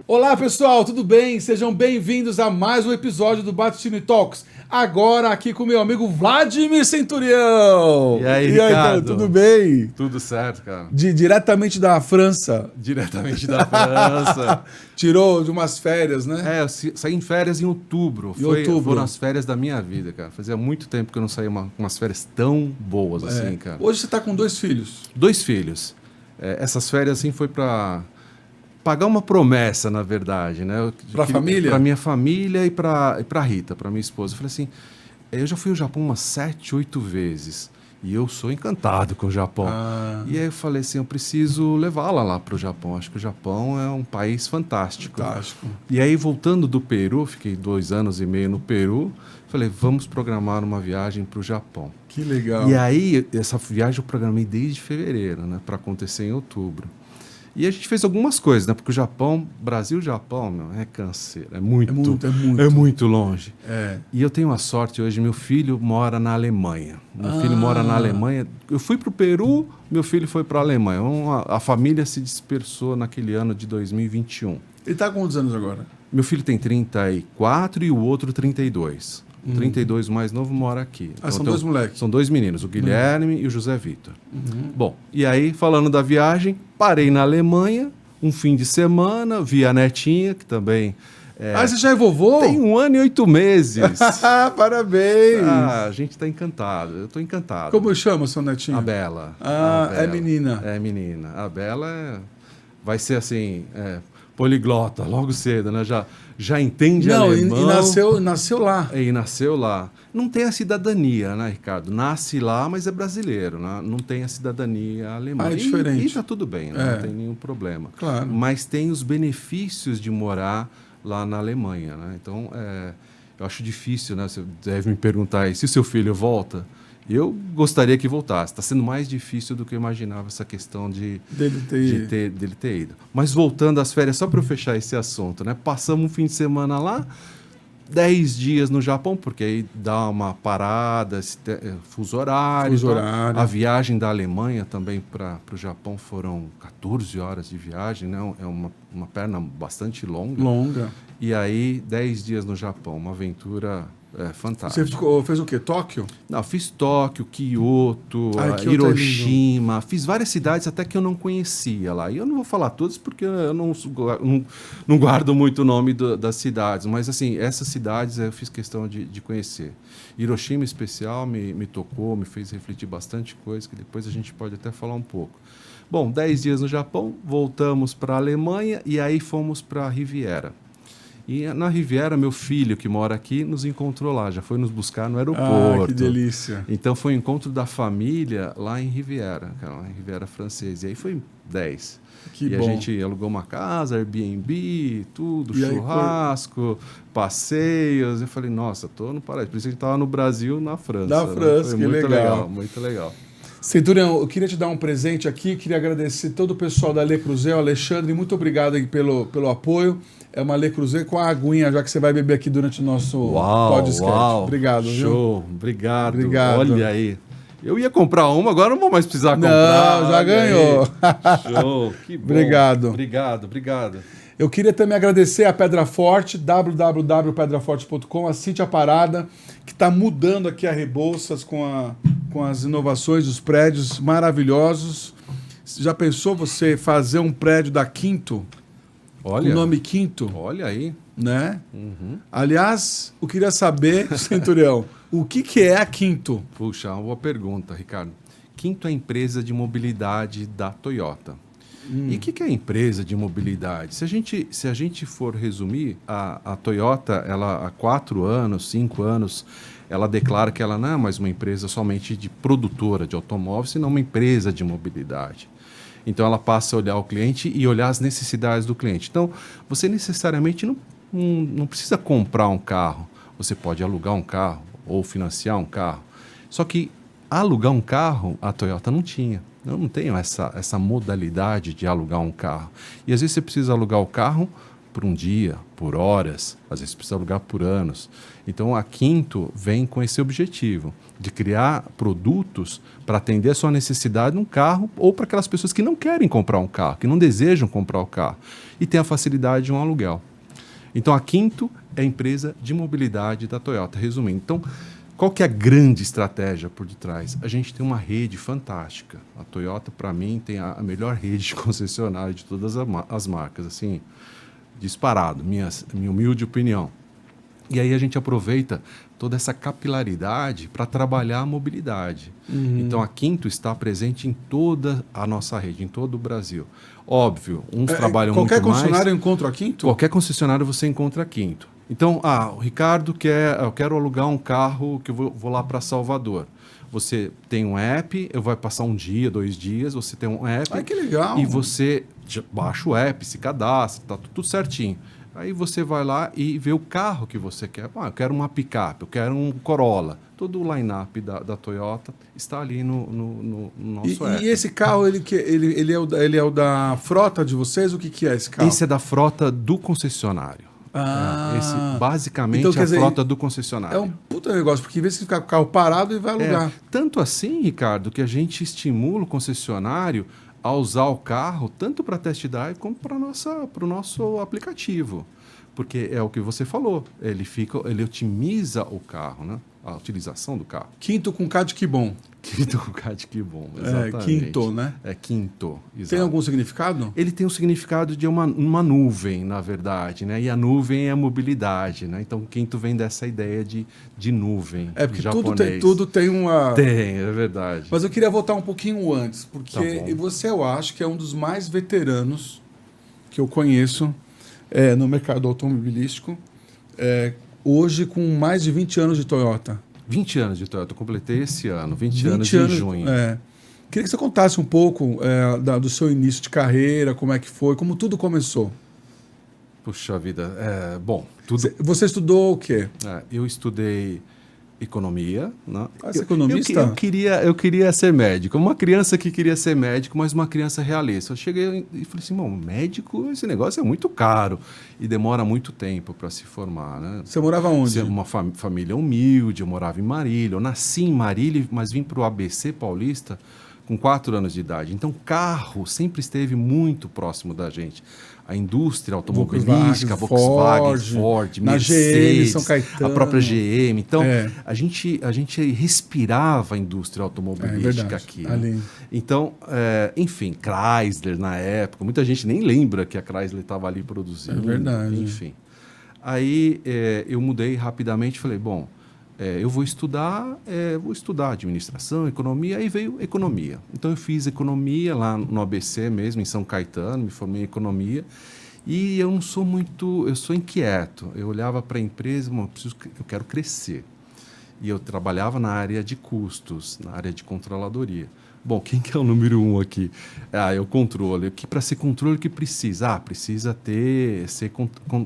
Olá pessoal, tudo bem? Sejam bem-vindos a mais um episódio do Batistini Talks. Agora aqui com meu amigo Vladimir Centurião. E aí, Ricardo? Cara, tudo bem? Tudo certo, cara. Diretamente da França. Diretamente da França. Tirou de umas férias, né? Eu saí em férias em outubro. Foram as férias da minha vida, cara. Fazia muito tempo que eu não saía umas férias tão boas assim, cara. Hoje você tá com 2 filhos. 2 filhos. Essas férias, assim, foi pra pagar uma promessa, na verdade, né? Pra família? Pra minha família e pra Rita, pra minha esposa. Eu falei assim, eu já fui ao Japão umas 7, 8 vezes. E eu sou encantado com o Japão. E aí eu falei assim, eu preciso levá-la lá para o Japão. Acho que o Japão é um país fantástico. E aí, voltando do Peru, fiquei 2 anos e meio no Peru, falei, vamos programar uma viagem para o Japão. Que legal. E aí, essa viagem eu programei desde fevereiro, né, para acontecer em outubro. E a gente fez algumas coisas, né? Porque o Japão, Brasil-Japão, meu, é canseiro, é muito longe. E eu tenho a sorte hoje, meu filho mora na Alemanha. Meu filho mora na Alemanha. Eu fui para o Peru, meu filho foi para a Alemanha. A família se dispersou naquele ano de 2021. Ele está com quantos anos agora? Meu filho tem 34 e o outro 32. O 32, o mais novo, mora aqui. Então, são 2 moleques. São 2 meninos, o Guilherme e o José Vitor. Bom, e aí, falando da viagem, parei na Alemanha, um fim de semana, vi a netinha, que também... você já é vovô? Tem 1 ano e 8 meses. Parabéns! A gente está encantado, eu estou encantado. Como chama seu netinho? A Bela. É menina. É menina. A Bela vai ser assim... poliglota, logo cedo, né? Já entende alemão. E nasceu lá. E nasceu lá. Não tem a cidadania, né, Ricardo? Nasce lá, mas é brasileiro, né? Não tem a cidadania alemã. É diferente. E tá tudo bem, né? Não tem nenhum problema. Claro. Mas tem os benefícios de morar lá na Alemanha, né? Então, eu acho difícil, né? Você deve me perguntar aí, se o seu filho volta... Eu gostaria que voltasse. Está sendo mais difícil do que eu imaginava essa questão dele ter ido. Mas voltando às férias, só para eu fechar esse assunto, né? Passamos um fim de semana lá, 10 dias no Japão, porque aí dá uma parada, fuso horário. A viagem da Alemanha também para o Japão foram 14 horas de viagem, né? É uma perna bastante longa. E aí, 10 dias no Japão, uma aventura... fantástico. Você fez o quê? Tóquio? Não, fiz Tóquio, Kyoto, Hiroshima, fiz várias cidades até que eu não conhecia lá. E eu não vou falar todas porque eu não guardo muito o nome das cidades, mas assim, essas cidades eu fiz questão de conhecer. Hiroshima, em especial, me tocou, me fez refletir bastante coisa, que depois a gente pode até falar um pouco. Bom, 10 dias no Japão, voltamos para a Alemanha e aí fomos para a Riviera. E na Riviera, meu filho, que mora aqui, nos encontrou lá, já foi nos buscar no aeroporto. Que delícia. Então, foi o encontro da família lá em Riviera, em Riviera Francesa. E aí foi 10. Que bom. A gente alugou uma casa, Airbnb, tudo, churrasco, passeios. Eu falei, nossa, tô no paraíso. Por isso a gente estava no Brasil, na França. Na França, que legal. Muito legal. Centurião, eu queria te dar um presente aqui, queria agradecer todo o pessoal da Le Creuset, Alexandre, muito obrigado aí pelo apoio. É uma Le Creuset com a aguinha, já que você vai beber aqui durante o nosso podcast. Obrigado, show, viu? Obrigado. Obrigado. Olha aí. Eu ia comprar uma, agora não vou mais precisar comprar. Não, já ganhou. Show, que bom. Obrigado. Eu queria também agradecer a Pedra Forte, www.pedraforte.com, a Cíntia Parada, que está mudando aqui a Rebouças com as inovações dos prédios maravilhosos. Já pensou você fazer um prédio da Quinto? Olha, com o nome Quinto. Olha aí. Né? Aliás, eu queria saber, Centurião, o que é a Quinto? Puxa, uma boa pergunta, Ricardo. Quinto é a empresa de mobilidade da Toyota. E o que é a empresa de mobilidade? Se a gente for resumir, a Toyota, ela há 4 anos, 5 anos, ela declara que ela não é mais uma empresa somente de produtora de automóveis, senão uma empresa de mobilidade. Então, ela passa a olhar o cliente e olhar as necessidades do cliente. Então, você necessariamente não precisa comprar um carro. Você pode alugar um carro ou financiar um carro. Só que alugar um carro, a Toyota não tinha. Eu não tenho essa modalidade de alugar um carro. E, às vezes, você precisa alugar o carro por um dia, por horas, às vezes precisa alugar por anos. Então, a Quinto vem com esse objetivo de criar produtos para atender a sua necessidade num carro ou para aquelas pessoas que não querem comprar um carro, que não desejam comprar o carro e tem a facilidade de um aluguel. Então, a Quinto é a empresa de mobilidade da Toyota, resumindo. Então, qual que é a grande estratégia por detrás? A gente tem uma rede fantástica. A Toyota, para mim, tem a melhor rede de concessionária de todas as marcas, assim, disparado, minha humilde opinião. E aí a gente aproveita toda essa capilaridade para trabalhar a mobilidade. Então, a Quinto está presente em toda a nossa rede, em todo o Brasil. Óbvio, uns trabalham muito mais... Qualquer concessionário encontra a Quinto? Qualquer concessionário você encontra a Quinto. Então, o Ricardo eu quero alugar um carro que eu vou lá para Salvador. Você tem um app, vai passar um dia, 2 dias, você tem um app. Ai, que legal. E você baixa o app, se cadastra, tá tudo certinho. Aí você vai lá e vê o carro que você quer. Eu quero uma picape, eu quero um Corolla. Todo o line-up da Toyota está ali no nosso app. E esse carro, ele é o da frota de vocês? O que é esse carro? Esse é da frota do concessionário. Esse, basicamente, então, quer dizer, frota do concessionário. É um puta negócio, porque em vez de ficar com o carro parado, ele vai alugar. Tanto assim, Ricardo, que a gente estimula o concessionário a usar o carro tanto para test drive como para o nosso aplicativo. Porque é o que você falou, ele otimiza o carro, né? A utilização do carro. Quinto com K de que bom. Quinto com K de que bom, exatamente. Quinto, né? É Quinto, exato. Tem algum significado? Ele tem o significado de uma nuvem, na verdade, né? E a nuvem é a mobilidade, né? Então, Quinto vem dessa ideia de nuvem. É, porque tudo tem uma... Tem, é verdade. Mas eu queria voltar um pouquinho antes, porque você, eu acho que é um dos mais veteranos que eu conheço no mercado automobilístico, hoje com mais de 20 anos de Toyota. 20 anos de Toyota, eu completei esse ano, 20 anos em junho. Queria que você contasse um pouco do seu início de carreira, como é que foi, como tudo começou. Puxa vida, bom... Tudo... Você estudou o quê? Eu estudei economia. Né? Você é economista? Eu queria ser médico. Uma criança que queria ser médico, mas uma criança realista. Eu cheguei e falei assim, médico, esse negócio é muito caro e demora muito tempo para se formar. Né? Você morava onde? Uma família humilde, eu morava em Marília. Eu nasci em Marília, mas vim para o ABC Paulista com 4 anos de idade. Então, carro sempre esteve muito próximo da gente. A indústria automobilística, Volkswagen, Ford, Mercedes, GM, São Caetano, a própria GM. Então, a gente respirava a indústria automobilística aqui. Né? Então, enfim, Chrysler na época, muita gente nem lembra que a Chrysler estava ali produzindo. É verdade. Enfim. Aí eu mudei rapidamente e falei, bom, eu vou estudar administração, economia, aí veio economia. Então, eu fiz economia lá no ABC mesmo, em São Caetano, me formei em economia. E eu não sou eu sou inquieto. Eu olhava para a empresa, eu quero crescer. E eu trabalhava na área de custos, na área de controladoria. Bom, quem que é o número 1 aqui? É o controle. Para ser controle, o que precisa? Precisa ser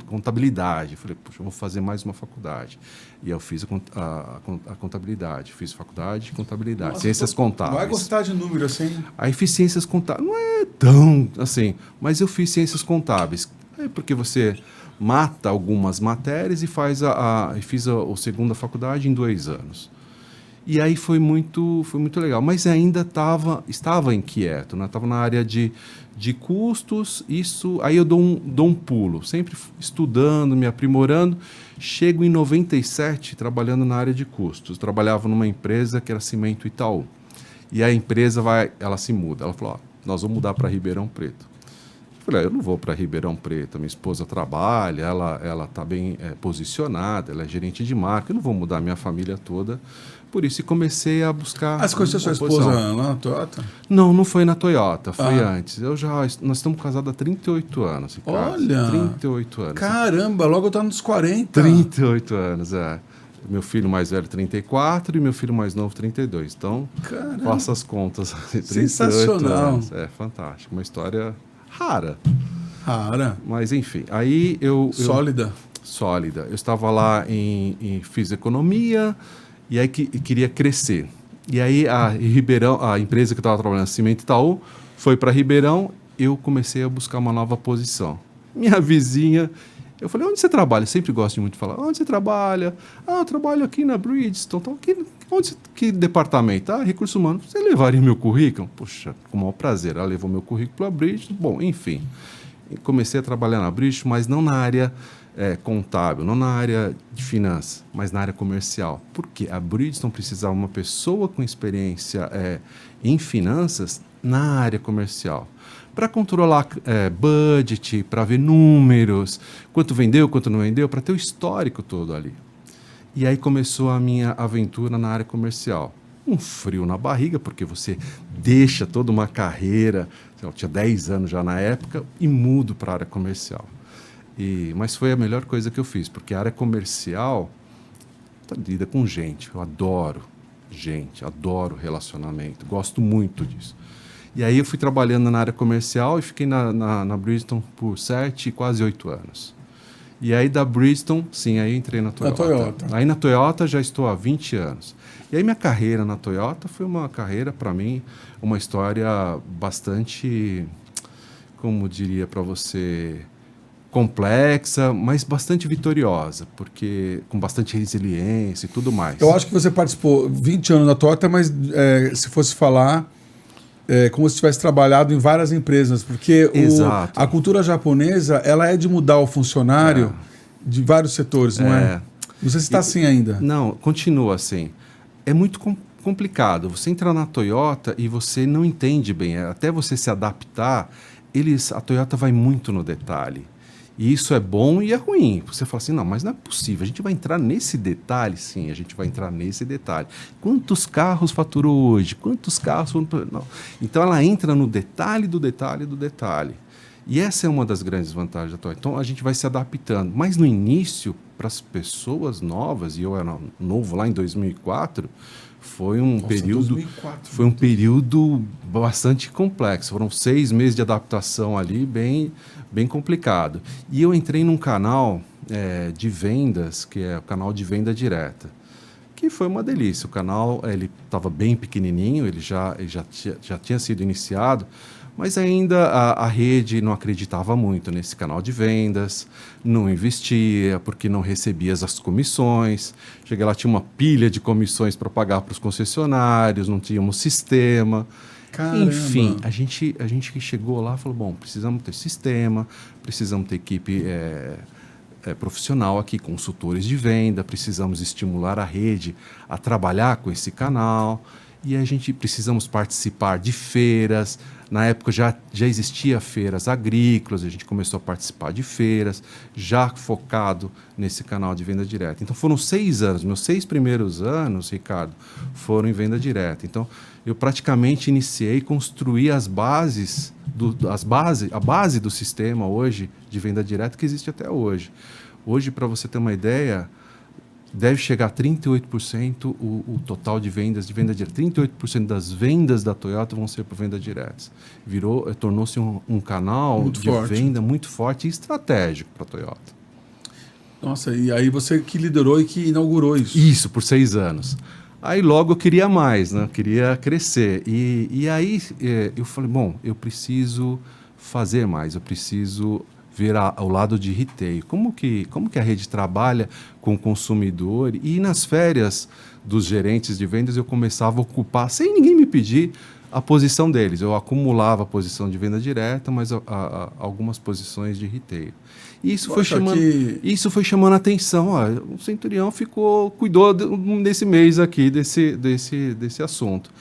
contabilidade. Eu falei, puxa, eu vou fazer mais uma faculdade. E eu fiz a contabilidade. Fiz faculdade de contabilidade, Nossa, ciências contábeis. Vai gostar de número assim? Aí fiz ciências contábeis. Não é tão assim, mas eu fiz ciências contábeis. Porque você mata algumas matérias e fiz a segunda faculdade em 2 anos. E aí foi muito legal, mas ainda estava inquieto, né? Estava na área de custos, aí eu dou um pulo, sempre estudando, me aprimorando. Chego em 97 trabalhando na área de custos. Trabalhava numa empresa que era Cimento Itaú. E a empresa ela se muda. Ela falou, nós vamos mudar para Ribeirão Preto. Eu falei, eu não vou para Ribeirão Preto, minha esposa trabalha, ela está bem posicionada, ela é gerente de marca, eu não vou mudar minha família toda. Por isso, comecei a buscar... Você conheceu sua esposa lá na Toyota? Não foi na Toyota, foi antes. Nós estamos casados há 38 anos, Ricardo. Olha! 38 anos. Caramba, logo eu estou nos 40. 38 anos, Meu filho mais velho, 34, e meu filho mais novo, 32. Então, faça as contas. Sensacional. Anos. Fantástico. Uma história rara. Rara. Mas, enfim, aí eu... Sólida. Sólida. Eu estava lá fiz economia... E aí queria crescer. E aí a empresa que eu estava trabalhando, Cimento Itaú, foi para Ribeirão, eu comecei a buscar uma nova posição. minha vizinha, eu falei, onde você trabalha? Eu sempre gosto de muito falar, onde você trabalha? Ah, eu trabalho aqui na Bridgestone. Então, que departamento? Ah, recursos humanos. Você levaria meu currículo? Poxa, com o maior prazer. Ela levou meu currículo para a Bridgestone. Bom, enfim. Comecei a trabalhar na Bridgestone, mas não na área contábil, não na área de finanças, mas na área comercial. Por quê? A Bridgestone precisava de uma pessoa com experiência em finanças na área comercial. Para controlar budget, para ver números, quanto vendeu, quanto não vendeu, para ter o histórico todo ali. E aí começou a minha aventura na área comercial. Um frio na barriga, porque você deixa toda uma carreira, eu tinha 10 anos já na época, e mudo para a área comercial. Mas foi a melhor coisa que eu fiz, porque a área comercial lida com gente. Eu adoro gente, adoro relacionamento, gosto muito disso. E aí eu fui trabalhando na área comercial e fiquei na Bridgestone por 7, quase 8 anos. E aí da Bridgestone, sim, aí entrei na Toyota. Aí na Toyota já estou há 20 anos. E aí minha carreira na Toyota foi uma carreira, para mim, uma história bastante, como diria para você, complexa, mas bastante vitoriosa, porque com bastante resiliência e tudo mais. Eu acho que você participou 20 anos na Toyota, mas se fosse falar, como se tivesse trabalhado em várias empresas, porque a cultura japonesa ela é de mudar o funcionário de vários setores, não é? Não sei se está assim ainda. Não, continua assim. É muito complicado. Você entra na Toyota e você não entende bem. Até você se adaptar, a Toyota vai muito no detalhe. E isso é bom e é ruim. Você fala assim, não, mas não é possível. A gente vai entrar nesse detalhe? Sim, a gente vai entrar nesse detalhe. Quantos carros faturou hoje? Quantos carros... Não. Então, ela entra no detalhe do detalhe do detalhe. E essa é uma das grandes vantagens da Toyota. Então, a gente vai se adaptando. Mas, no início, para as pessoas novas, e eu era novo lá em 2004... Foi um período bastante complexo. Foram 6 meses de adaptação ali, bem complicado. E eu entrei num canal de vendas, que é o canal de venda direta, que foi uma delícia. O canal ele estava bem pequenininho, ele já tinha sido iniciado, mas ainda a rede não acreditava muito nesse canal de vendas, não investia porque não recebia as comissões. Cheguei lá, tinha uma pilha de comissões para pagar para os concessionários, não tínhamos sistema. Caramba. Enfim, a gente que chegou lá falou, bom, precisamos ter sistema, precisamos ter equipe profissional aqui, consultores de venda, precisamos estimular a rede a trabalhar com esse canal. E a gente precisamos participar de feiras. Na época já existia feiras agrícolas, a gente começou a participar de feiras, já focado nesse canal de venda direta. Então foram 6 anos, meus 6 primeiros anos, Ricardo, foram em venda direta. Então eu praticamente iniciei, construí a base do sistema hoje de venda direta que existe até hoje. Hoje, para você ter uma ideia, deve chegar a 38% o total de vendas de venda direta. 38% das vendas da Toyota vão ser por venda direta. Tornou-se um canal muito de forte. Venda muito forte e estratégico para a Toyota. Nossa, e aí você que liderou e que inaugurou isso. Isso, por 6 anos. Aí logo eu queria mais, né? Eu queria crescer. E aí eu falei, bom, eu preciso fazer mais, eu preciso ver ao lado de retail. Como que a rede trabalha com o consumidor? E nas férias dos gerentes de vendas eu começava a ocupar, sem ninguém me pedir, a posição deles. Eu acumulava a posição de venda direta, mas algumas posições de retail. E isso foi chamando a atenção. O Centurião cuidou desse mês aqui, desse assunto.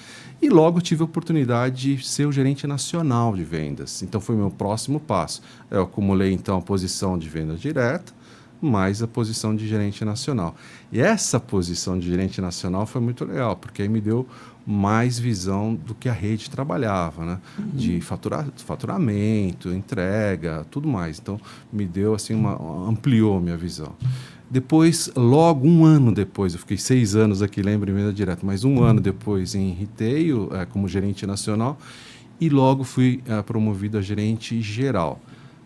E logo tive a oportunidade de ser o gerente nacional de vendas. Então, foi o meu próximo passo. Eu acumulei, então, a posição de venda direta, mais a posição de gerente nacional. E essa posição de gerente nacional foi muito legal, porque aí me deu mais visão do que a rede trabalhava, né? De faturamento, entrega, tudo mais. Então, me deu, assim, ampliou minha visão. Depois, logo 1 ano depois, eu fiquei 6 anos aqui, lembro, em venda direta, mas 1 ano depois em retail, como gerente nacional, e logo fui promovido a gerente geral.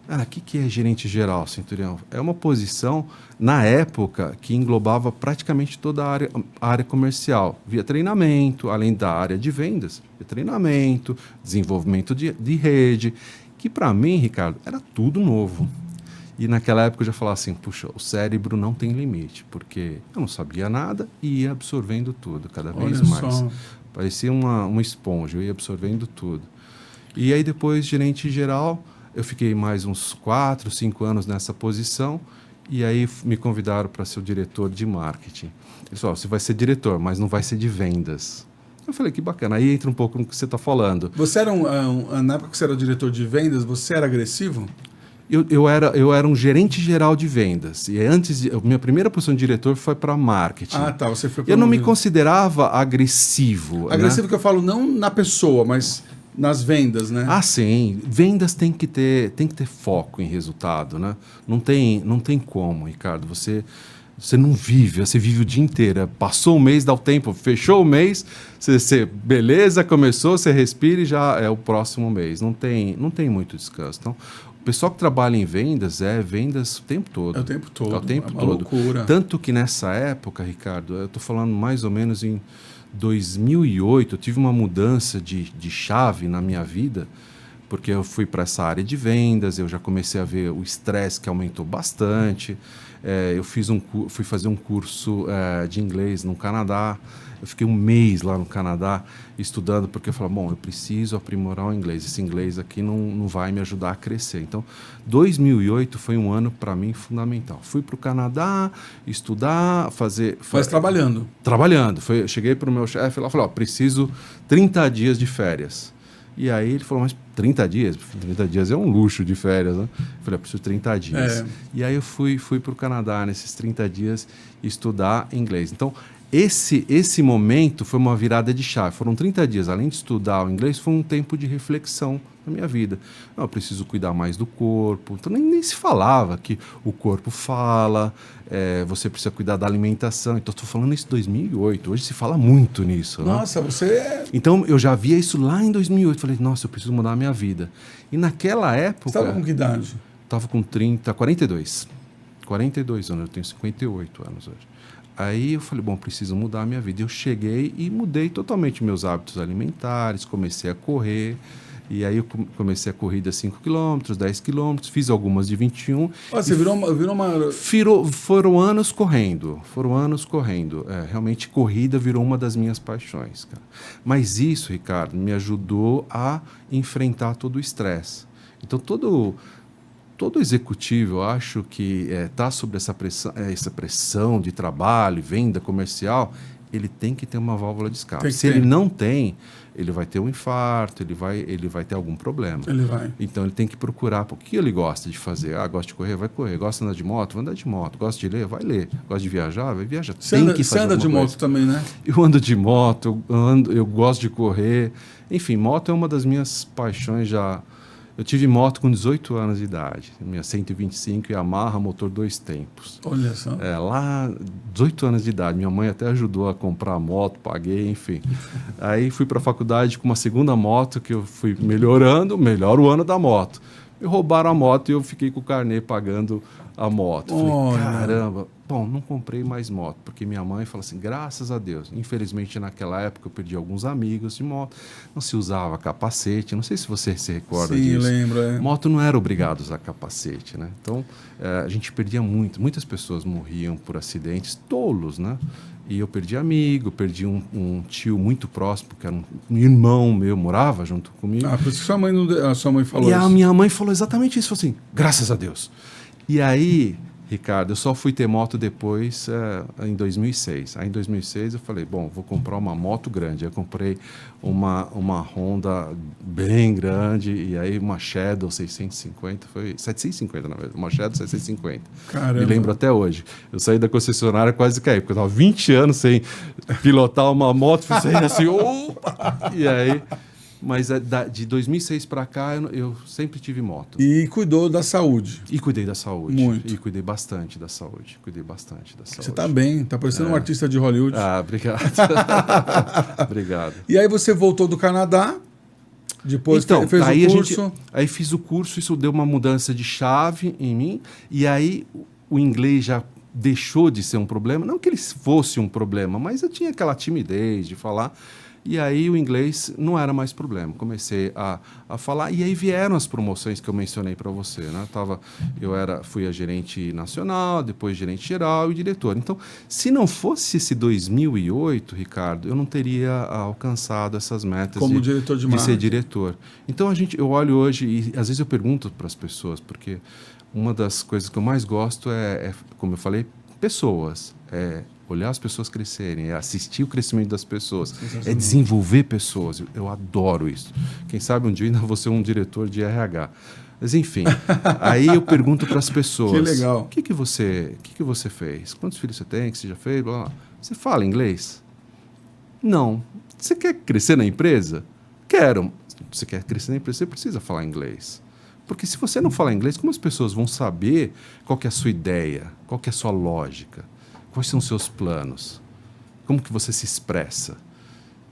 O que é gerente geral, Centurião? É uma posição, na época, que englobava praticamente toda a área comercial, via treinamento, além da área de vendas, via treinamento, desenvolvimento de rede, que para mim, Ricardo, era tudo novo. E naquela época eu já falava assim, puxa, o cérebro não tem limite, porque eu não sabia nada e ia absorvendo tudo, cada vez mais. Parecia uma esponja, eu ia absorvendo tudo. E aí depois, gerente geral, eu fiquei mais uns 4, 5 anos nessa posição, e aí me convidaram para ser o diretor de marketing. Eles falaram, você vai ser diretor, mas não vai ser de vendas. Eu falei, que bacana. Aí entra um pouco no que você está falando. Você era na época que você era o diretor de vendas, você era agressivo? Eu era um gerente geral de vendas. E minha primeira posição de diretor foi para marketing. Ah, tá. Você foi eu não me considerava agressivo. Agressivo, né? Que eu falo não na pessoa, mas nas vendas, né? Ah, sim. Vendas tem que ter foco em resultado, né? Não tem como, Ricardo. Você não vive, você vive o dia inteiro. Passou o mês, dá o tempo, fechou o mês, beleza, começou, você respira e já é o próximo mês. Não tem muito descanso. Então, o pessoal que trabalha em vendas vendas o tempo todo. É o tempo todo. É o tempo uma todo. Loucura. Tanto que nessa época, Ricardo, eu estou falando mais ou menos em 2008, eu tive uma mudança de chave na minha vida, porque eu fui para essa área de vendas, eu já comecei a ver o estresse que aumentou bastante. Eu fui fazer um curso de inglês no Canadá. Eu fiquei um mês lá no Canadá estudando, porque eu falei, bom, eu preciso aprimorar o inglês. Esse inglês aqui não vai me ajudar a crescer. Então, 2008 foi um ano para mim fundamental. Fui para o Canadá estudar, fazer... Mas trabalhando? Trabalhando. Cheguei para o meu chefe e falei, preciso 30 dias de férias. E aí ele falou, mas 30 dias? 30 dias é um luxo de férias, né? Eu falei, preciso de 30 dias. E aí eu fui para o Canadá nesses 30 dias estudar inglês. Então, esse momento foi uma virada de chave. Foram 30 dias. Além de estudar o inglês, foi um tempo de reflexão na minha vida. Não, eu preciso cuidar mais do corpo. Então, nem se falava que o corpo fala, você precisa cuidar da alimentação. Então, estou falando isso em 2008. Hoje se fala muito nisso. Nossa, né? você... Então, eu já via isso lá em 2008. Falei, nossa, eu preciso mudar a minha vida. E naquela época... Você estava com que idade? Estava com 42 anos. Eu tenho 58 anos hoje. Aí eu falei, bom, preciso mudar a minha vida. Eu cheguei e mudei totalmente meus hábitos alimentares, comecei a correr. E aí eu comecei a corrida 5 km, 10 km, fiz algumas de 21. Você virou uma... Foram anos correndo. Realmente, corrida virou uma das minhas paixões, cara. Mas isso, Ricardo, me ajudou a enfrentar todo o estresse. Então, todo executivo, eu acho que está sob essa pressão de trabalho, venda comercial, ele tem que ter uma válvula de escape. Se ele não tem, ele vai ter um infarto, ele vai ter algum problema. Então, ele tem que procurar o que ele gosta de fazer. Gosta de correr? Vai correr. Gosta de andar de moto? Vai andar de moto. Gosta de ler? Vai ler. Gosta de viajar? Vai viajar. Você anda de moto também, né? Eu ando de moto, eu gosto de correr. Enfim, moto é uma das minhas paixões já. Eu tive moto com 18 anos de idade. Minha 125 Yamaha, motor 2 tempos. Olha só. Lá, 18 anos de idade. Minha mãe até ajudou a comprar a moto, paguei, enfim. Aí fui para a faculdade com uma segunda moto, que eu fui melhor o ano da moto. Me roubaram a moto e eu fiquei com o carnê pagando a moto. Falei, caramba. Bom, não comprei mais moto, porque minha mãe falou assim, graças a Deus. Infelizmente, naquela época, eu perdi alguns amigos de moto. Não se usava capacete. Não sei se você se recorda disso. Sim, lembro. Moto não era obrigado a usar capacete, né? Então, a gente perdia muito. Muitas pessoas morriam por acidentes tolos, né? E eu perdi amigo, perdi um tio muito próximo, que era um irmão meu, morava junto comigo. Por isso que a sua mãe falou isso. E a minha mãe falou exatamente isso, falou assim, graças a Deus. E aí, Ricardo, eu só fui ter moto depois, em 2006. Aí em 2006 eu falei, bom, vou comprar uma moto grande. Eu comprei uma Honda bem grande e aí uma Shadow 650, foi 750 na verdade, uma Shadow 750. Caramba. Me lembro até hoje. Eu saí da concessionária quase caí, porque eu estava 20 anos sem pilotar uma moto, fui sair assim, opa! E aí... Mas de 2006 para cá, eu sempre tive moto. E cuidou da saúde. E cuidei da saúde. Muito. E cuidei bastante da saúde. Você está bem, está parecendo um artista de Hollywood. Obrigado. Obrigado. E aí você voltou do Canadá, depois fez o curso. Aí fiz o curso, isso deu uma mudança de chave em mim. E aí o inglês já deixou de ser um problema. Não que ele fosse um problema, mas eu tinha aquela timidez de falar. E aí o inglês não era mais problema. Comecei a falar e aí vieram as promoções que eu mencionei para você, né? Fui a gerente nacional, depois gerente geral e diretor. Então, se não fosse esse 2008, Ricardo, eu não teria alcançado essas metas como diretor de ser diretor. Então, eu olho hoje e às vezes eu pergunto para as pessoas, porque uma das coisas que eu mais gosto como eu falei, pessoas. Olhar as pessoas crescerem, assistir o crescimento das pessoas, desenvolver pessoas. Eu adoro isso. Quem sabe um dia ainda vou ser um diretor de RH. Mas, enfim, aí eu pergunto para as pessoas... Que legal. O que você fez? Quantos filhos você tem? Que você já fez? Blá, blá. Você fala inglês? Não. Você quer crescer na empresa? Quero. Você quer crescer na empresa, você precisa falar inglês. Porque se você não falar inglês, como as pessoas vão saber qual que é a sua ideia? Qual que é a sua lógica? Quais são os seus planos? Como que você se expressa?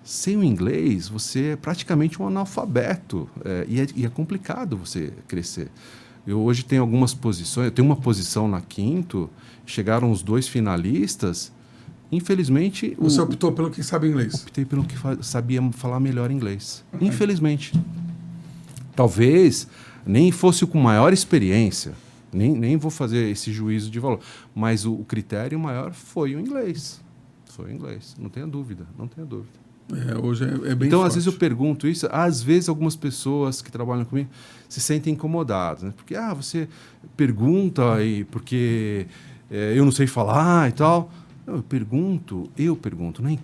Sem o inglês, você é praticamente um analfabeto. E é complicado você crescer. Eu hoje tenho algumas posições. Eu tenho uma posição na Quinto. Chegaram os 2 finalistas. Infelizmente... Você optou pelo que sabe inglês? Optei pelo que sabia falar melhor inglês. Infelizmente. Talvez nem fosse com maior experiência. Nem vou fazer esse juízo de valor. Mas o critério maior foi o inglês. Foi o inglês. Não tenha dúvida. Não tenha dúvida. Hoje é bem Então, forte. às vezes eu pergunto isso. Às vezes algumas pessoas que trabalham comigo se sentem incomodadas. Né? Porque você pergunta porque eu não sei falar e tal. Não, eu pergunto.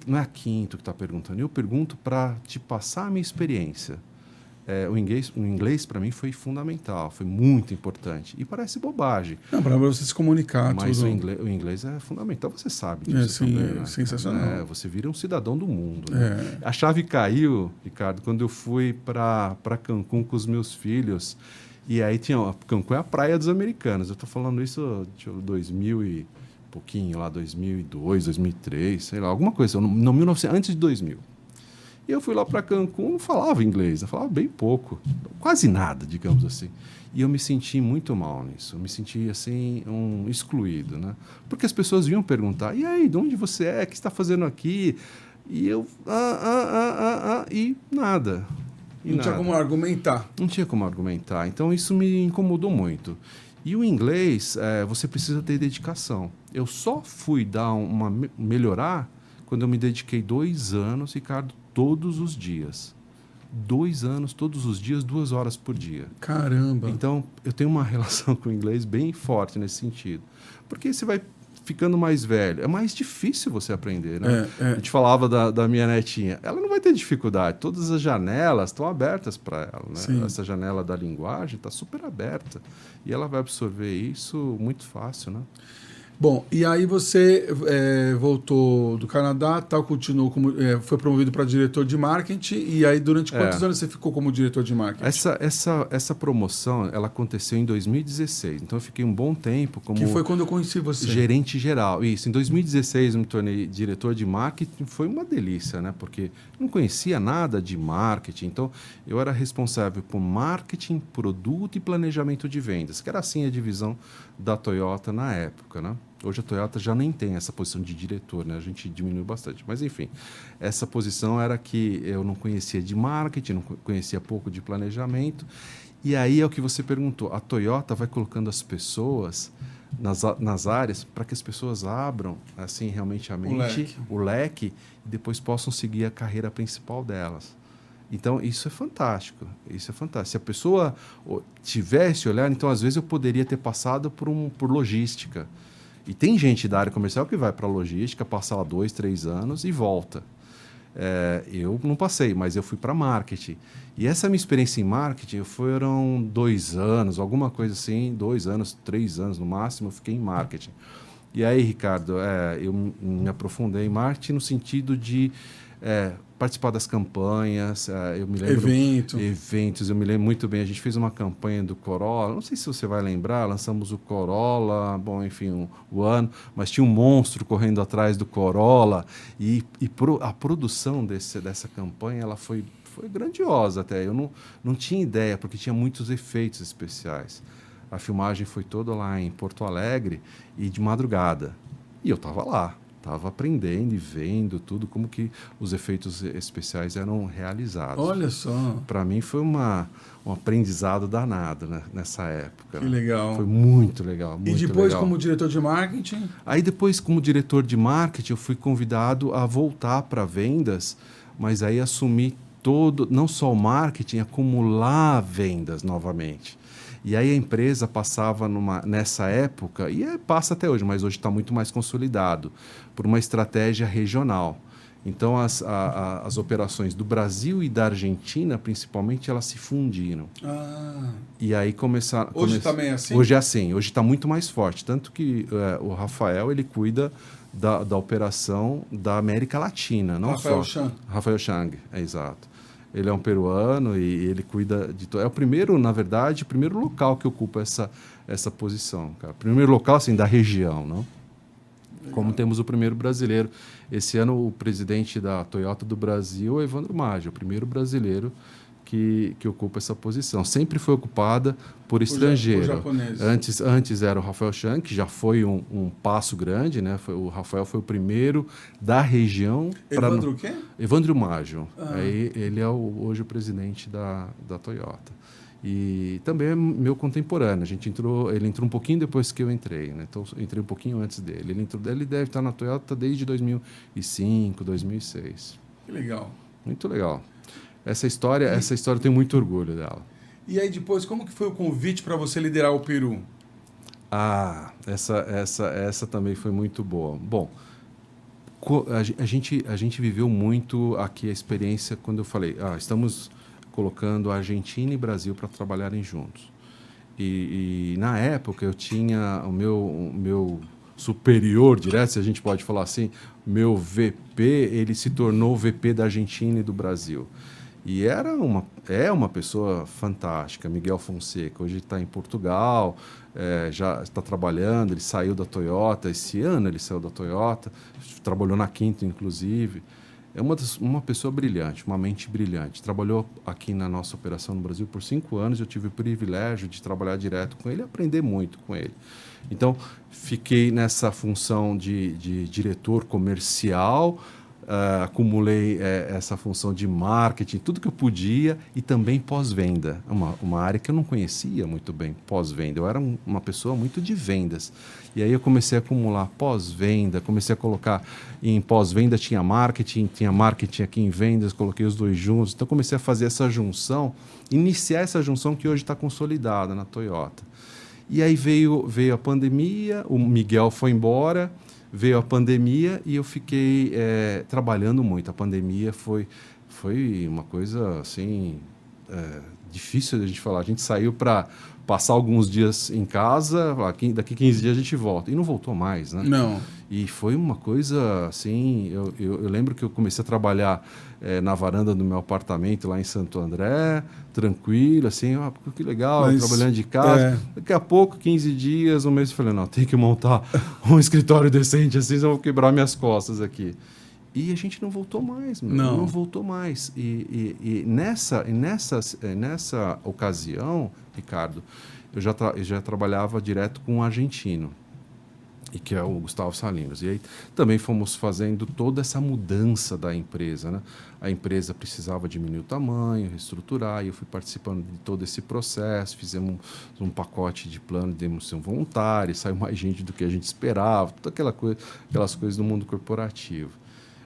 Não é a Quinto que está perguntando. Eu pergunto para te passar a minha experiência. O inglês para mim foi fundamental, foi muito importante. E parece bobagem. Não, para você se comunicar. Mas tudo. o inglês é fundamental, você sabe disso também. Né? Sensacional. Você vira um cidadão do mundo. Né? A chave caiu, Ricardo, quando eu fui para Cancún com os meus filhos. E aí Cancún é a praia dos americanos. Eu estou falando isso de 2000 e pouquinho, lá 2002, 2003, sei lá, alguma coisa, no 1900, antes de 2000. E eu fui lá para Cancún, não falava inglês, eu falava bem pouco, quase nada, digamos assim. E eu me senti muito mal nisso, eu me senti assim, excluído, né? Porque as pessoas vinham perguntar, e aí, de onde você é? O que você está fazendo aqui? E eu, e nada. Não tinha como argumentar. Não tinha como argumentar, então isso me incomodou muito. E o inglês, você precisa ter dedicação. Eu só fui melhorar quando eu me dediquei 2 anos, Ricardo, todos os dias. 2 anos, todos os dias, 2 horas por dia. Caramba! Então, eu tenho uma relação com o inglês bem forte nesse sentido. Porque você vai ficando mais velho, é mais difícil você aprender, né? A gente falava da minha netinha. Ela não vai ter dificuldade. Todas as janelas estão abertas para ela, né? Sim. Essa janela da linguagem está super aberta. E ela vai absorver isso muito fácil, né? Bom, e aí você voltou do Canadá, continuou foi promovido para diretor de marketing, e aí durante quantos anos você ficou como diretor de marketing? Essa promoção, ela aconteceu em 2016, então eu fiquei um bom tempo como... Que foi quando eu conheci você. Gerente geral, isso. Em 2016 eu me tornei diretor de marketing, foi uma delícia, né? Porque não conhecia nada de marketing, então eu era responsável por marketing, produto e planejamento de vendas, que era assim a divisão da Toyota na época, né? Hoje a Toyota já nem tem essa posição de diretor, né? A gente diminuiu bastante. Mas, enfim, essa posição era que eu não conhecia de marketing, não conhecia pouco de planejamento. E aí é o que você perguntou. A Toyota vai colocando as pessoas nas áreas para que as pessoas abram assim, realmente a mente, o leque, e depois possam seguir a carreira principal delas. Então, isso é fantástico. Isso é fantástico. Se a pessoa tivesse olhar, então, às vezes, eu poderia ter passado por logística. E tem gente da área comercial que vai para a logística, passa lá 2, 3 anos e volta. Eu não passei, mas eu fui para marketing. E essa minha experiência em marketing foram 2 anos, alguma coisa assim, 2 anos, 3 anos no máximo, eu fiquei em marketing. E aí, Ricardo, eu me aprofundei em marketing no sentido de participar das campanhas, eu me lembro... Eventos, eu me lembro muito bem. A gente fez uma campanha do Corolla, não sei se você vai lembrar, lançamos o Corolla, bom, enfim, o ano, mas tinha um monstro correndo atrás do Corolla, e a produção dessa campanha, ela foi grandiosa até. Eu não tinha ideia, porque tinha muitos efeitos especiais. A filmagem foi toda lá em Porto Alegre e de madrugada. E eu estava lá. Estava aprendendo e vendo tudo, como que os efeitos especiais eram realizados. Olha só. Para mim foi um aprendizado danado, né, nessa época. Que legal. Foi muito legal. E depois, como diretor de marketing? Aí depois, como diretor de marketing, eu fui convidado a voltar para vendas, mas aí assumi não só o marketing, acumular vendas novamente. E aí a empresa passava nessa época, e passa até hoje, mas hoje está muito mais consolidado, por uma estratégia regional. Então as operações do Brasil e da Argentina, principalmente, elas se fundiram. E aí começaram... Hoje também é assim? Hoje é assim, hoje está muito mais forte. Tanto que o Rafael, ele cuida da operação da América Latina. Não Rafael só. Chang. Rafael Chang, exato. Ele é um peruano e ele cuida de todo. É o primeiro, na verdade, o primeiro local que ocupa essa posição, cara. Primeiro local, assim, da região, não? Legal. Como temos o primeiro brasileiro. Esse ano, o presidente da Toyota do Brasil é Evandro Maggio, o primeiro brasileiro que ocupa essa posição. Sempre foi ocupada por estrangeiro. Por japonês. Antes era o Rafael Chang, que já foi um passo grande, né? O Rafael foi o primeiro da região. Evandro o quê? Evandro Maggio. Aí ele é hoje o presidente da Toyota. E também é meu contemporâneo. Ele entrou um pouquinho depois que eu entrei, né? Então, eu entrei um pouquinho antes dele. Ele deve estar na Toyota desde 2005, 2006. Que legal. Muito legal. Essa história eu tenho muito orgulho dela. E aí depois, como que foi o convite para você liderar o Peru? Essa também foi muito boa. Bom, a gente viveu muito aqui a experiência quando eu falei, estamos colocando a Argentina e Brasil para trabalharem juntos. E na época eu tinha o meu superior direto, se a gente pode falar assim, meu VP, ele se tornou o VP da Argentina e do Brasil. E é uma pessoa fantástica, Miguel Fonseca. Hoje está em Portugal, já está trabalhando, ele saiu da Toyota, esse ano ele saiu da Toyota, trabalhou na Quinto, inclusive. É uma pessoa brilhante, uma mente brilhante. Trabalhou aqui na nossa operação no Brasil por 5 anos, eu tive o privilégio de trabalhar direto com ele e aprender muito com ele. Então, fiquei nessa função de diretor comercial, acumulei essa função de marketing, tudo que eu podia, e também pós-venda. Uma área que eu não conhecia muito bem, pós-venda. Eu era uma pessoa muito de vendas. E aí eu comecei a acumular pós-venda, comecei a colocar em pós-venda, tinha marketing aqui em vendas, coloquei os dois juntos. Então comecei a fazer essa junção, iniciar essa junção que hoje está consolidada na Toyota. E aí veio a pandemia, o Miguel foi embora, veio a pandemia e eu fiquei trabalhando muito. A pandemia foi uma coisa assim difícil de a gente falar. A gente saiu para passar alguns dias em casa, daqui 15 dias a gente volta. E não voltou mais, né? Não. E foi uma coisa assim... Eu lembro que eu comecei a trabalhar na varanda do meu apartamento lá em Santo André, tranquilo, assim, que legal, trabalhando de casa. Daqui a pouco, 15 dias, um mês, eu falei, não, tem que montar um escritório decente, assim, senão eu vou quebrar minhas costas aqui. E a gente não voltou mais, não voltou mais. E nessa ocasião, Ricardo, eu já trabalhava direto com um argentino, e que é o Gustavo Salinas. E aí também fomos fazendo toda essa mudança da empresa, né? A empresa precisava diminuir o tamanho, reestruturar, e eu fui participando de todo esse processo, fizemos um pacote de plano de demissão voluntária, saiu mais gente do que a gente esperava, toda aquelas coisas do mundo corporativo.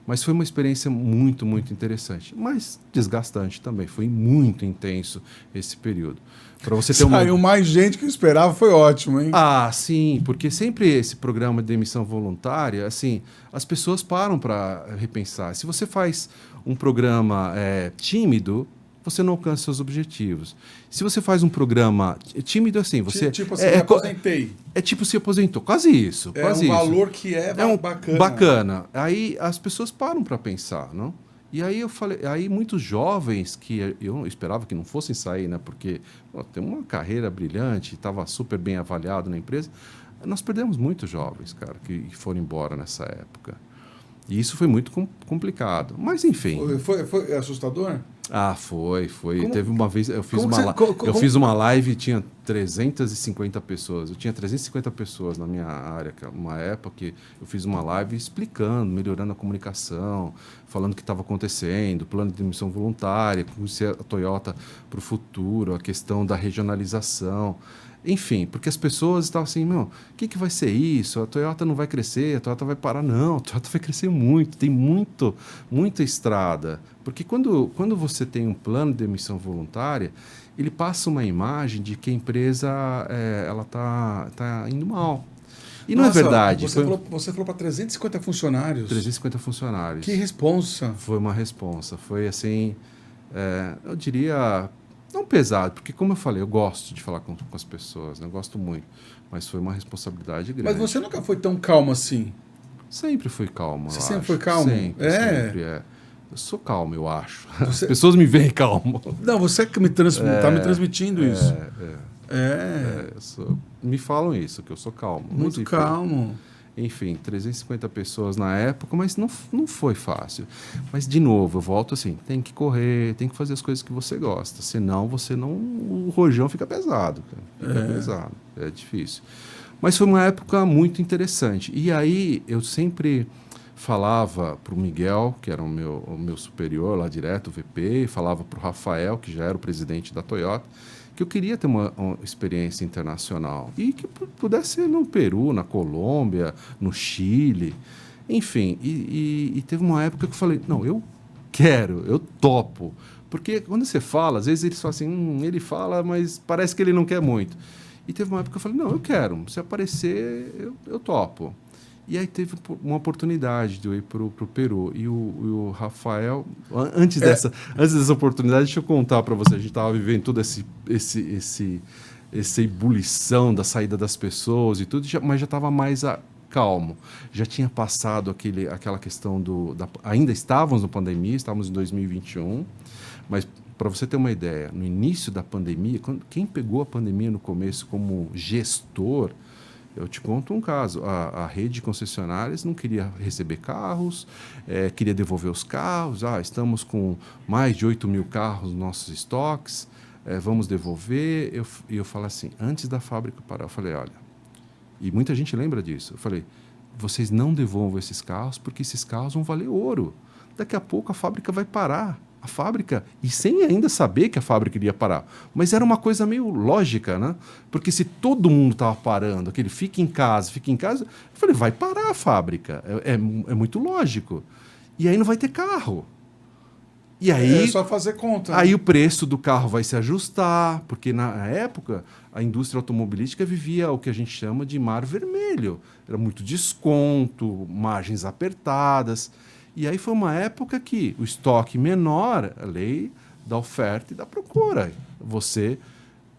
Mas foi uma experiência muito, muito interessante, mas desgastante também. Foi muito intenso esse período. Para você ter Saiu mais gente que eu esperava, foi ótimo, hein? Sim, porque sempre esse programa de demissão voluntária, assim, as pessoas param para repensar. Se você faz um programa tímido, você não alcança seus objetivos. Se você faz um programa tímido, assim, você... Tipo assim, me aposentei. É tipo se aposentou, quase isso. Quase valor que bacana. Bacana. Aí as pessoas param para pensar, não? E aí eu falei, muitos jovens que eu esperava que não fossem sair, né? Porque tem uma carreira brilhante, estava super bem avaliado na empresa. Nós perdemos muitos jovens, cara, que foram embora nessa época. E isso foi muito complicado. Mas, enfim... Foi assustador? Ah, foi. Como, Teve uma vez, eu fiz uma live e tinha 350 pessoas. Eu tinha 350 pessoas na minha área, uma época que eu fiz uma live explicando, melhorando a comunicação, falando o que estava acontecendo, plano de demissão voluntária, como ser a Toyota para o futuro, a questão da regionalização. Enfim, porque as pessoas estavam assim, meu, o que vai ser isso? A Toyota não vai crescer, a Toyota vai parar. Não, a Toyota vai crescer muito, tem muita estrada. Porque quando você tem um plano de demissão voluntária, ele passa uma imagem de que a empresa ela tá indo mal. E não é verdade. Você falou para 350 funcionários. 350 funcionários. Que responsa. Foi uma responsa. Foi assim, eu diria... Não pesado, porque como eu falei, eu gosto de falar com as pessoas, né? Eu gosto muito, mas foi uma responsabilidade grande. Mas você nunca foi tão calmo assim? Sempre fui calmo. Você sempre foi calmo? Sempre é. Eu sou calmo, eu acho. Você... As pessoas me veem calmo. Não, você que tá me transmitindo isso. Me falam isso, que eu sou calmo. Muito calmo. Enfim, 350 pessoas na época, mas não foi fácil. Mas, de novo, eu volto assim, tem que correr, tem que fazer as coisas que você gosta, senão o rojão fica pesado. Fica pesado, é difícil. Mas foi uma época muito interessante. E aí, eu sempre falava para o Miguel, que era o meu superior lá direto, o VP, falava para o Rafael, que já era o presidente da Toyota, que eu queria ter uma experiência internacional e que pudesse ser no Peru, na Colômbia, no Chile, enfim. E teve uma época que eu falei, não, eu quero, eu topo. Porque quando você fala, às vezes eles falam assim, ele fala, mas parece que ele não quer muito. E teve uma época que eu falei, não, eu quero, se aparecer, eu topo. E aí teve uma oportunidade de eu ir para o Peru. E o Rafael, antes dessa oportunidade, deixa eu contar para você, a gente estava vivendo toda essa ebulição da saída das pessoas e tudo, mas já estava mais calmo. Já tinha passado aquela questão ainda estávamos na pandemia, estávamos em 2021, mas para você ter uma ideia, no início da pandemia, quem pegou a pandemia no começo como gestor, eu te conto um caso, a rede de concessionárias não queria receber carros, queria devolver os carros, estamos com mais de 8 mil carros nos nossos estoques, vamos devolver. E eu falo assim, antes da fábrica parar, eu falei, olha, e muita gente lembra disso, eu falei, vocês não devolvam esses carros porque esses carros vão valer ouro. Daqui a pouco a fábrica vai parar. A fábrica, e sem ainda saber que a fábrica iria parar. Mas era uma coisa meio lógica, né? Porque se todo mundo estava parando, aquele fica em casa, eu falei, vai parar a fábrica. É muito lógico. E aí não vai ter carro. E aí, é só fazer conta. Aí o preço do carro vai se ajustar, porque na época a indústria automobilística vivia o que a gente chama de mar vermelho. Era muito desconto, margens apertadas. E aí foi uma época que o estoque menor, a lei da oferta e da procura. Você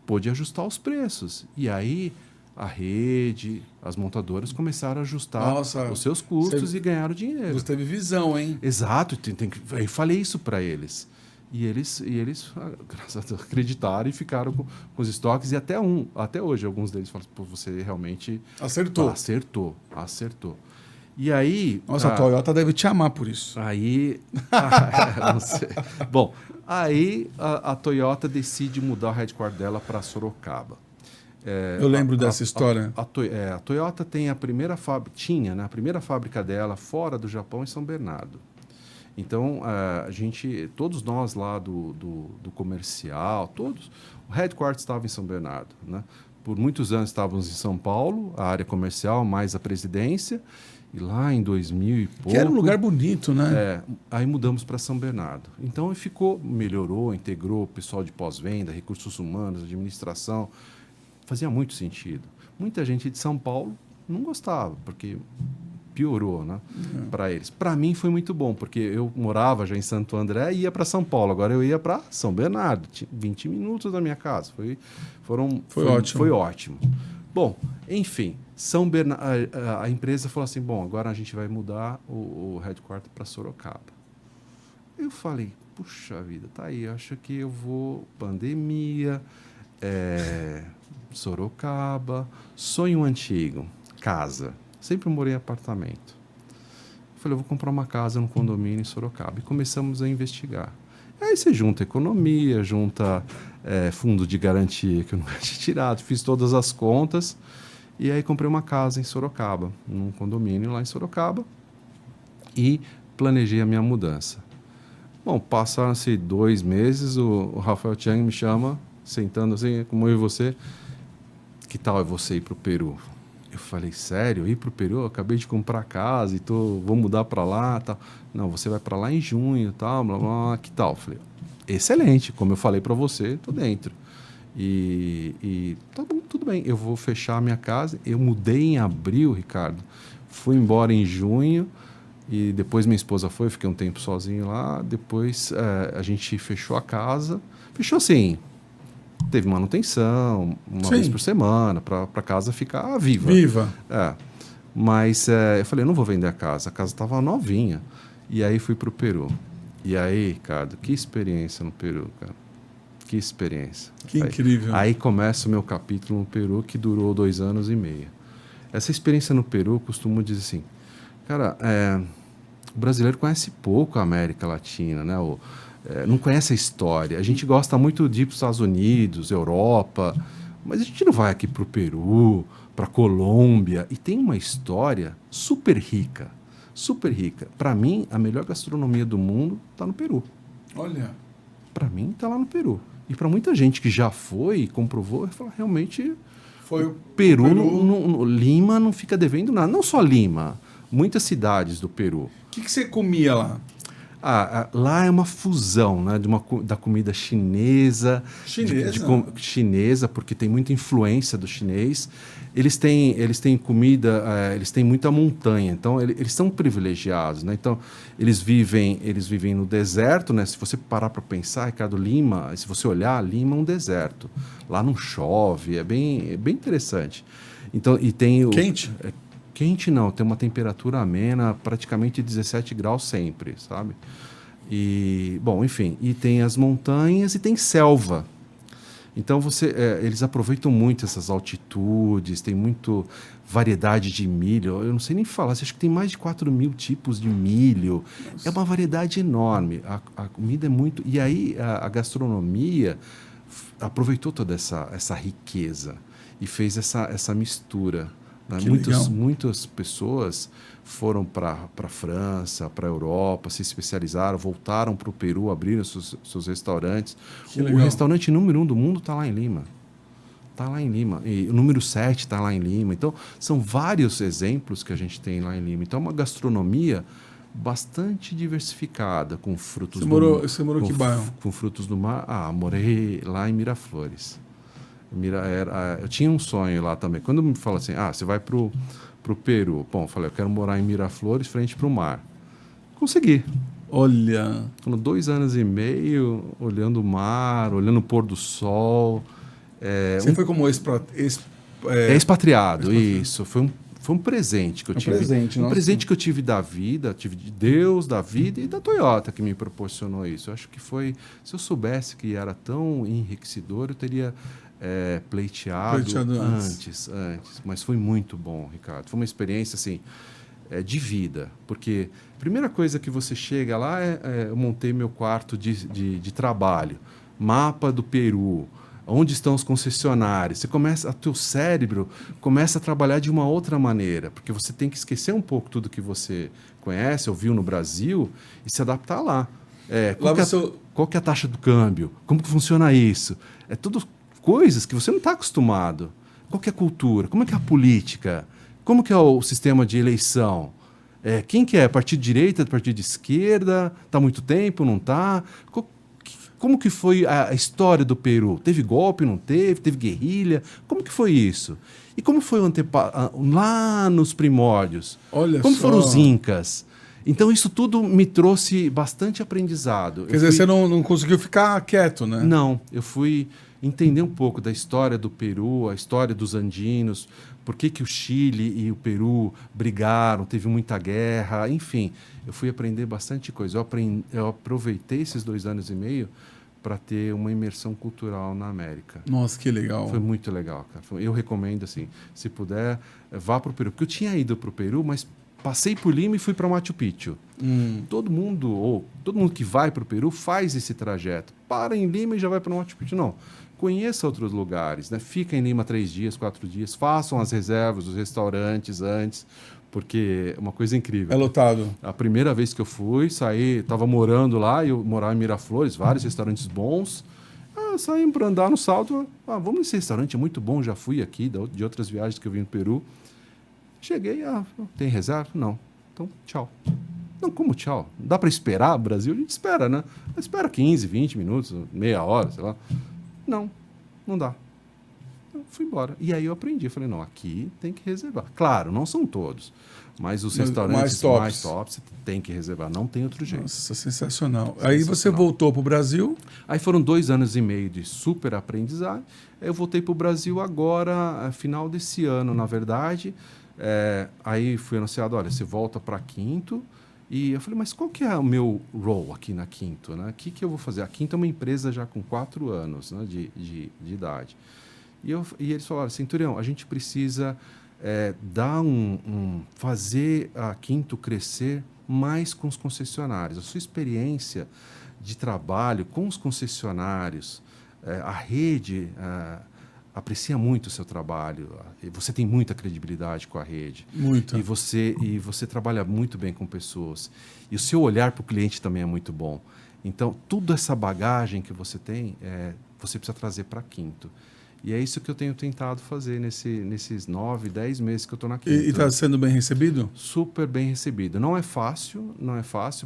pôde ajustar os preços. E aí a rede, as montadoras começaram a ajustar os seus custos e ganharam dinheiro. Você teve visão, hein? Exato. Eu falei isso para eles. E eles, graças a Deus, acreditaram e ficaram com os estoques. E até hoje, alguns deles falam, pô, você realmente... Acertou. Acertou. E aí... Nossa, a Toyota deve te amar por isso. Aí... não sei. Bom, aí a Toyota decide mudar o headquarter dela para Sorocaba. Eu lembro dessa história. A Toyota tem a primeira fábrica... a primeira fábrica dela fora do Japão em São Bernardo. Então, todos nós lá do comercial, o headquarter estava em São Bernardo, né? Por muitos anos estávamos em São Paulo, a área comercial, mais a presidência. E lá em 2000 e pouco... Que era um lugar bonito, né? Aí mudamos para São Bernardo. Então, melhorou, integrou o pessoal de pós-venda, recursos humanos, administração. Fazia muito sentido. Muita gente de São Paulo não gostava, porque piorou, né? Para eles. Para mim foi muito bom, porque eu morava já em Santo André e ia para São Paulo. Agora eu ia para São Bernardo, 20 minutos da minha casa. Foi ótimo. Foi ótimo. Bom, enfim, a empresa falou assim, bom, agora a gente vai mudar o headquarter para Sorocaba. Eu falei, puxa vida, tá aí, acho que eu vou, pandemia, Sorocaba, sonho antigo, casa. Sempre morei em apartamento. Eu falei, eu vou comprar uma casa no condomínio em Sorocaba. E começamos a investigar. Aí você junta economia, junta fundo de garantia que eu nunca tinha tirado, fiz todas as contas e aí comprei uma casa em Sorocaba, num condomínio lá em Sorocaba e planejei a minha mudança. Bom, passaram-se 2 meses, o Rafael Chang me chama, sentando assim, como eu e você, que tal é você ir para o Peru? Eu falei, sério? Ir para o Peru? Eu acabei de comprar casa e vou mudar para lá, tal. Não, você vai para lá em junho, tal, blá, blá, blá, que tal? Eu falei, excelente, como eu falei para você, tô dentro. E tá bom, tudo bem, eu vou fechar a minha casa. Eu mudei em abril, Ricardo, fui embora em junho e depois minha esposa foi, fiquei um tempo sozinho lá. Depois a gente fechou a casa, fechou assim, teve manutenção uma vez por semana para a casa ficar viva. Viva. Mas eu falei, eu não vou vender a casa estava novinha. E aí fui para o Peru. E aí, Ricardo, que experiência no Peru, cara. Que experiência. Que incrível. Aí começa o meu capítulo no Peru, que durou 2 anos e meio. Essa experiência no Peru, eu costumo dizer assim, cara, o brasileiro conhece pouco a América Latina, né? Não conhece a história. A gente gosta muito de ir para os Estados Unidos, Europa, mas a gente não vai aqui para o Peru, para a Colômbia. E tem uma história super rica, super rica. Para mim, a melhor gastronomia do mundo está no Peru. Olha. Para mim, está lá no Peru. E para muita gente que já foi e comprovou, fala, realmente, foi o Peru. Lima não fica devendo nada. Não só Lima, muitas cidades do Peru. O que você comia lá? Lá é uma fusão, né, da comida chinesa. Chinesa, porque tem muita influência do chinês. Eles têm comida, eles têm muita montanha, então eles são privilegiados, né? Então eles vivem no deserto, né? Se você parar para pensar, Ricardo, Lima, se você olhar, Lima é um deserto. Lá não chove, é bem interessante. Então, e tem quente? Quente não, tem uma temperatura amena, praticamente 17 graus sempre, sabe? E, bom, enfim, e tem as montanhas e tem selva. Então eles aproveitam muito essas altitudes, tem muito variedade de milho. Eu não sei nem falar, acho que tem mais de 4.000 tipos de milho. Nossa. É uma variedade enorme. A comida é muito... E aí a gastronomia aproveitou toda essa riqueza e fez essa mistura. Né? Muitas pessoas foram para a França, para a Europa, se especializaram, voltaram para o Peru, abriram seus restaurantes. O restaurante número 1 do mundo está lá em Lima. Está lá em Lima. E o número 7 está lá em Lima. Então, são vários exemplos que a gente tem lá em Lima. Então, é uma gastronomia bastante diversificada, com frutos do mar. Você morou em que bairro? Com frutos do mar. Morei lá em Miraflores. Eu tinha um sonho lá também. Quando me fala assim, você vai para o Peru. Bom, eu falei, eu quero morar em Miraflores, frente para o mar. Consegui. Olha. 2 anos e meio, olhando o mar, olhando o pôr do sol. Você foi como expatriado, isso. Foi um presente que eu tive. Um presente que eu tive da vida, tive de Deus, da vida e da Toyota que me proporcionou isso. Eu acho que foi... Se eu soubesse que era tão enriquecedor, eu teria... pleiteado antes, mas foi muito bom, Ricardo. Foi uma experiência assim de vida, porque a primeira coisa que você chega lá eu montei meu quarto de trabalho, mapa do Peru, onde estão os concessionários. O teu cérebro começa a trabalhar de uma outra maneira, porque você tem que esquecer um pouco tudo que você conhece, ouviu no Brasil e se adaptar lá. Qual que é a taxa do câmbio? Como que funciona isso? É tudo coisas que você não está acostumado. Qual que é a cultura? Como é que é a política? Como que é o sistema de eleição? Quem que é? Partido de direita, partido de esquerda? Está há muito tempo, não está? Como que foi a história do Peru? Teve golpe, não teve? Teve guerrilha? Como que foi isso? E como foi lá nos primórdios? Olha como só. Foram os incas? Então, isso tudo me trouxe bastante aprendizado. Quer dizer, você não conseguiu ficar quieto, né? Não, eu fui entender um pouco da história do Peru, a história dos andinos, por que o Chile e o Peru brigaram, teve muita guerra, enfim. Eu fui aprender bastante coisa. Eu aproveitei esses 2 anos e meio para ter uma imersão cultural na América. Nossa, que legal. Foi muito legal, cara. Eu recomendo, assim, se puder, vá para o Peru. Porque eu tinha ido para o Peru, mas passei por Lima e fui para Machu Picchu. Todo mundo que vai para o Peru faz esse trajeto. Para em Lima e já vai para o Machu Picchu. Não. Conheça outros lugares, né? Fica em Lima 3 dias, 4 dias. Façam as reservas, os restaurantes antes, porque é uma coisa incrível. É lotado. A primeira vez que eu fui, saí, estava morando lá, eu morava em Miraflores, vários restaurantes bons. Saímos para andar no Salto. Vamos nesse restaurante, é muito bom, já fui aqui, de outras viagens que eu vim no Peru. Cheguei, tem reserva? Não. Então, tchau. Não, como tchau? Dá para esperar o Brasil? A gente espera, né? Espera 15, 20 minutos, meia hora, sei lá. Não dá. Eu fui embora. E aí eu aprendi. Falei, não, aqui tem que reservar. Claro, não são todos. Mas os restaurantes mais tops você tem que reservar. Não tem outro jeito. Nossa, sensacional. Aí você voltou para o Brasil? Aí foram 2 anos e meio de super aprendizado. Eu voltei para o Brasil agora, final desse ano, na verdade. Aí fui anunciado, olha, você volta para Quinto. E eu falei, mas qual que é o meu role aqui na Quinto? Né? O que eu vou fazer? A Quinto é uma empresa já com 4 anos, né, de idade. E eles falaram, Centurião, a gente precisa fazer a Quinto crescer mais com os concessionários. A sua experiência de trabalho com os concessionários, a rede aprecia muito o seu trabalho. Você tem muita credibilidade com a rede. Muito. E você trabalha muito bem com pessoas. E o seu olhar para o cliente também é muito bom. Então, toda essa bagagem que você tem, você precisa trazer para a Quinto. E é isso que eu tenho tentado fazer nesses 9, 10 meses que eu estou na Quinto. E está sendo bem recebido? Super bem recebido. Não é fácil,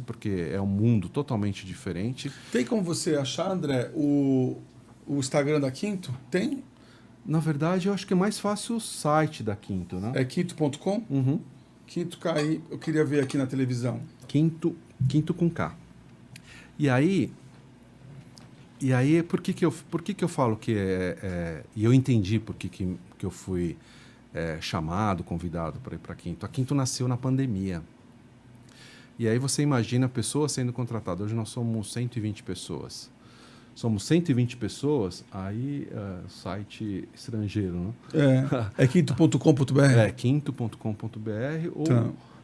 porque é um mundo totalmente diferente. Tem como você achar, André, o Instagram da Quinto? Tem? Na verdade, eu acho que é mais fácil o site da Quinto, né? É quinto.com? Uhum. Quinto KI, eu queria ver aqui na televisão. Quinto com K. E aí por que eu falo que e eu entendi por que eu fui chamado, convidado para ir para Quinto. A Quinto nasceu na pandemia. E aí você imagina pessoas sendo contratadas. Hoje nós somos 120 pessoas. Somos 120 pessoas, aí site estrangeiro, né? É quinto.com.br? É, quinto.com.br. Ou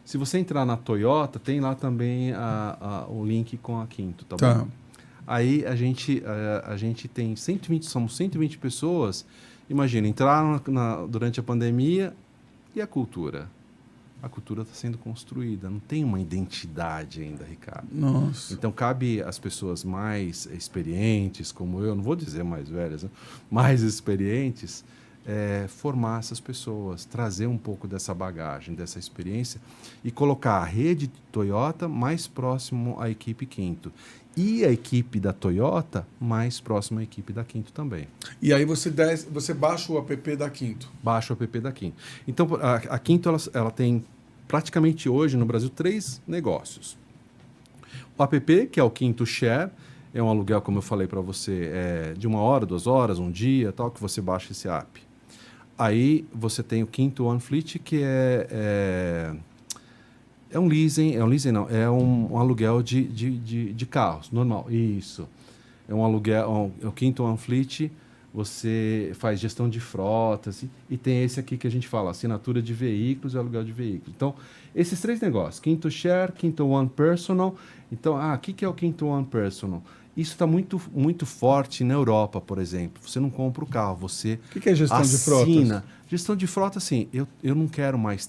se você entrar na Toyota, tem lá também o link com a Quinto, tá bom? Aí a gente tem 120, somos 120 pessoas. Imagina, entrar durante a pandemia e a cultura. A cultura está sendo construída, não tem uma identidade ainda, Ricardo. Nossa. Então, cabe às pessoas mais experientes, como eu, não vou dizer mais velhas, né? Mais experientes, formar essas pessoas, trazer um pouco dessa bagagem, dessa experiência e colocar a rede Toyota mais próximo à equipe Quinto. E a equipe da Toyota mais próxima à equipe da Quinto também. E aí você baixa o app da Quinto. Baixa o app da Quinto. Então, a Quinto ela tem praticamente hoje no Brasil 3 negócios. O app, que é o Quinto Share, é um aluguel, como eu falei para você, de 1 hora, 2 horas, 1 dia, tal, que você baixa esse app. Aí você tem o Quinto One Fleet, que é um aluguel de carros, normal. Isso. É um aluguel, o Quinto One Fleet, você faz gestão de frotas e tem esse aqui que a gente fala, assinatura de veículos e aluguel de veículos. Então, esses 3 negócios, Quinto Share, Quinto One Personal. Então, o que é o Quinto One Personal? Isso está muito, muito forte na Europa, por exemplo. Você não compra o carro, você O que é gestão de frotas? Gestão de frota, assim, eu não quero mais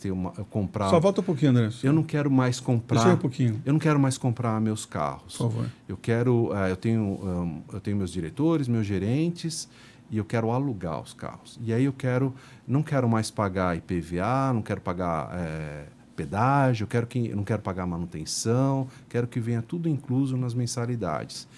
comprar... Só volta um pouquinho, André. Eu não quero mais comprar... Deixa eu um pouquinho. Eu não quero mais comprar meus carros. Por favor. Eu tenho meus diretores, meus gerentes, e eu quero alugar os carros. E aí não quero mais pagar IPVA, não quero pagar pedágio, eu não quero pagar manutenção, quero que venha tudo incluso nas mensalidades.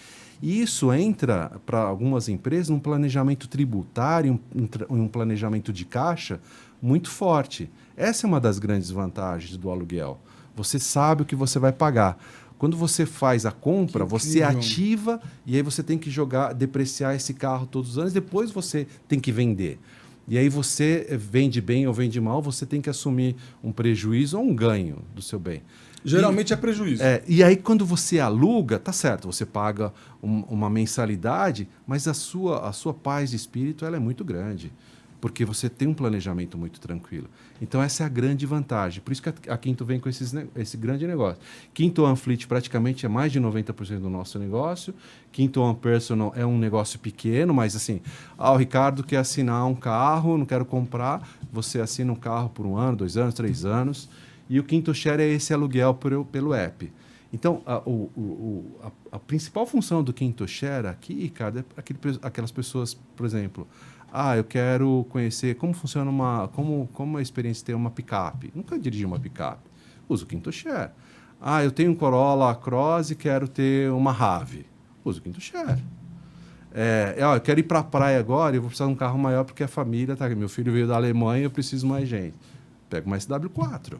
E isso entra, para algumas empresas, num planejamento tributário, um planejamento de caixa muito forte. Essa é uma das grandes vantagens do aluguel. Você sabe o que você vai pagar. Quando você faz a compra, você ativa e aí você tem que depreciar esse carro todos os anos, depois você tem que vender. E aí você vende bem ou vende mal, você tem que assumir um prejuízo ou um ganho do seu bem. Geralmente é prejuízo. E aí, quando você aluga, tá certo, você paga uma mensalidade, mas a sua paz de espírito ela é muito grande. porque você tem um planejamento muito tranquilo. Então, essa é a grande vantagem. Por isso que a Quinto vem com esse grande negócio. Quinto One Fleet praticamente é mais de 90% do nosso negócio. Quinto One Personal é um negócio pequeno, mas assim, o Ricardo quer assinar um carro, não quero comprar, você assina um carro por 1 ano, 2 anos, 3 anos. E o Quinto Share é esse aluguel pelo app. Então, a principal função do Quinto Share aqui, Ricardo, é aquelas pessoas, por exemplo, eu quero conhecer como funciona como a experiência de ter uma picape. Nunca dirigi uma picape. Uso o Quinto Share. Eu tenho um Corolla Cross e quero ter uma Rave. Uso o Quinto Share. Eu quero ir para a praia agora e vou precisar de um carro maior porque a família tá. Meu filho veio da Alemanha, eu preciso mais gente. Pego uma SW4.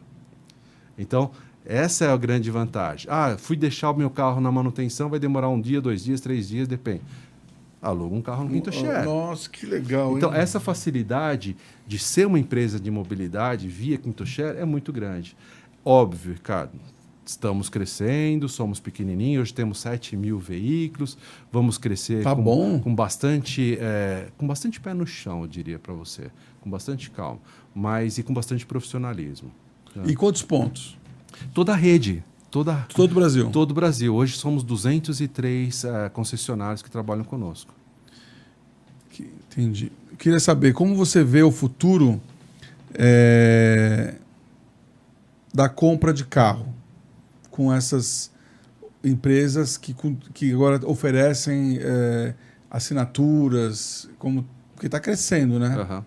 Então, essa é a grande vantagem. Fui deixar o meu carro na manutenção, vai demorar 1 dia, 2 dias, 3 dias, depende. Aluga um carro no Quinto Share. Nossa, que legal, Então, hein? essa facilidade de ser uma empresa de mobilidade via Quinto Share é muito grande. Óbvio, Ricardo, estamos crescendo, somos pequenininhos, hoje temos 7 mil veículos, vamos crescer com bastante pé no chão, eu diria para você, com bastante calma, mas e com bastante profissionalismo. E quantos pontos? Toda a rede. Todo o Brasil? Todo o Brasil. Hoje somos 203 concessionários que trabalham conosco. Entendi. Eu queria saber como você vê o futuro da compra de carro com essas empresas que agora oferecem assinaturas, porque está crescendo, né? Uhum.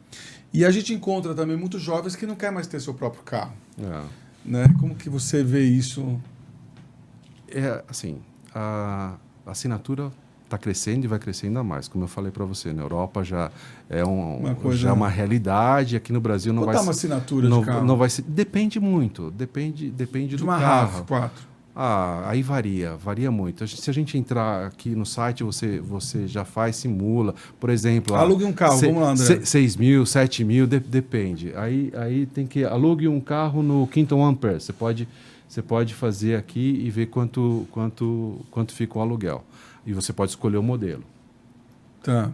E a gente encontra também muitos jovens que não querem mais ter seu próprio carro. Né? Como que você vê isso? Assim, a assinatura está crescendo e vai crescer ainda mais. Como eu falei para você, na Europa já é uma realidade. Aqui no Brasil não vai ser. Quanto uma assinatura de carro? Não vai ser. Depende muito. Depende do uma carro. RAV4. Aí varia muito. Se a gente entrar aqui no site, você já simula. Por exemplo, alugue um carro, vamos lá, André. 6 mil, 7 mil, depende. Aí tem que alugue um carro no Quinto One Per. Você pode fazer aqui e ver quanto fica o aluguel. E você pode escolher o modelo. Tá.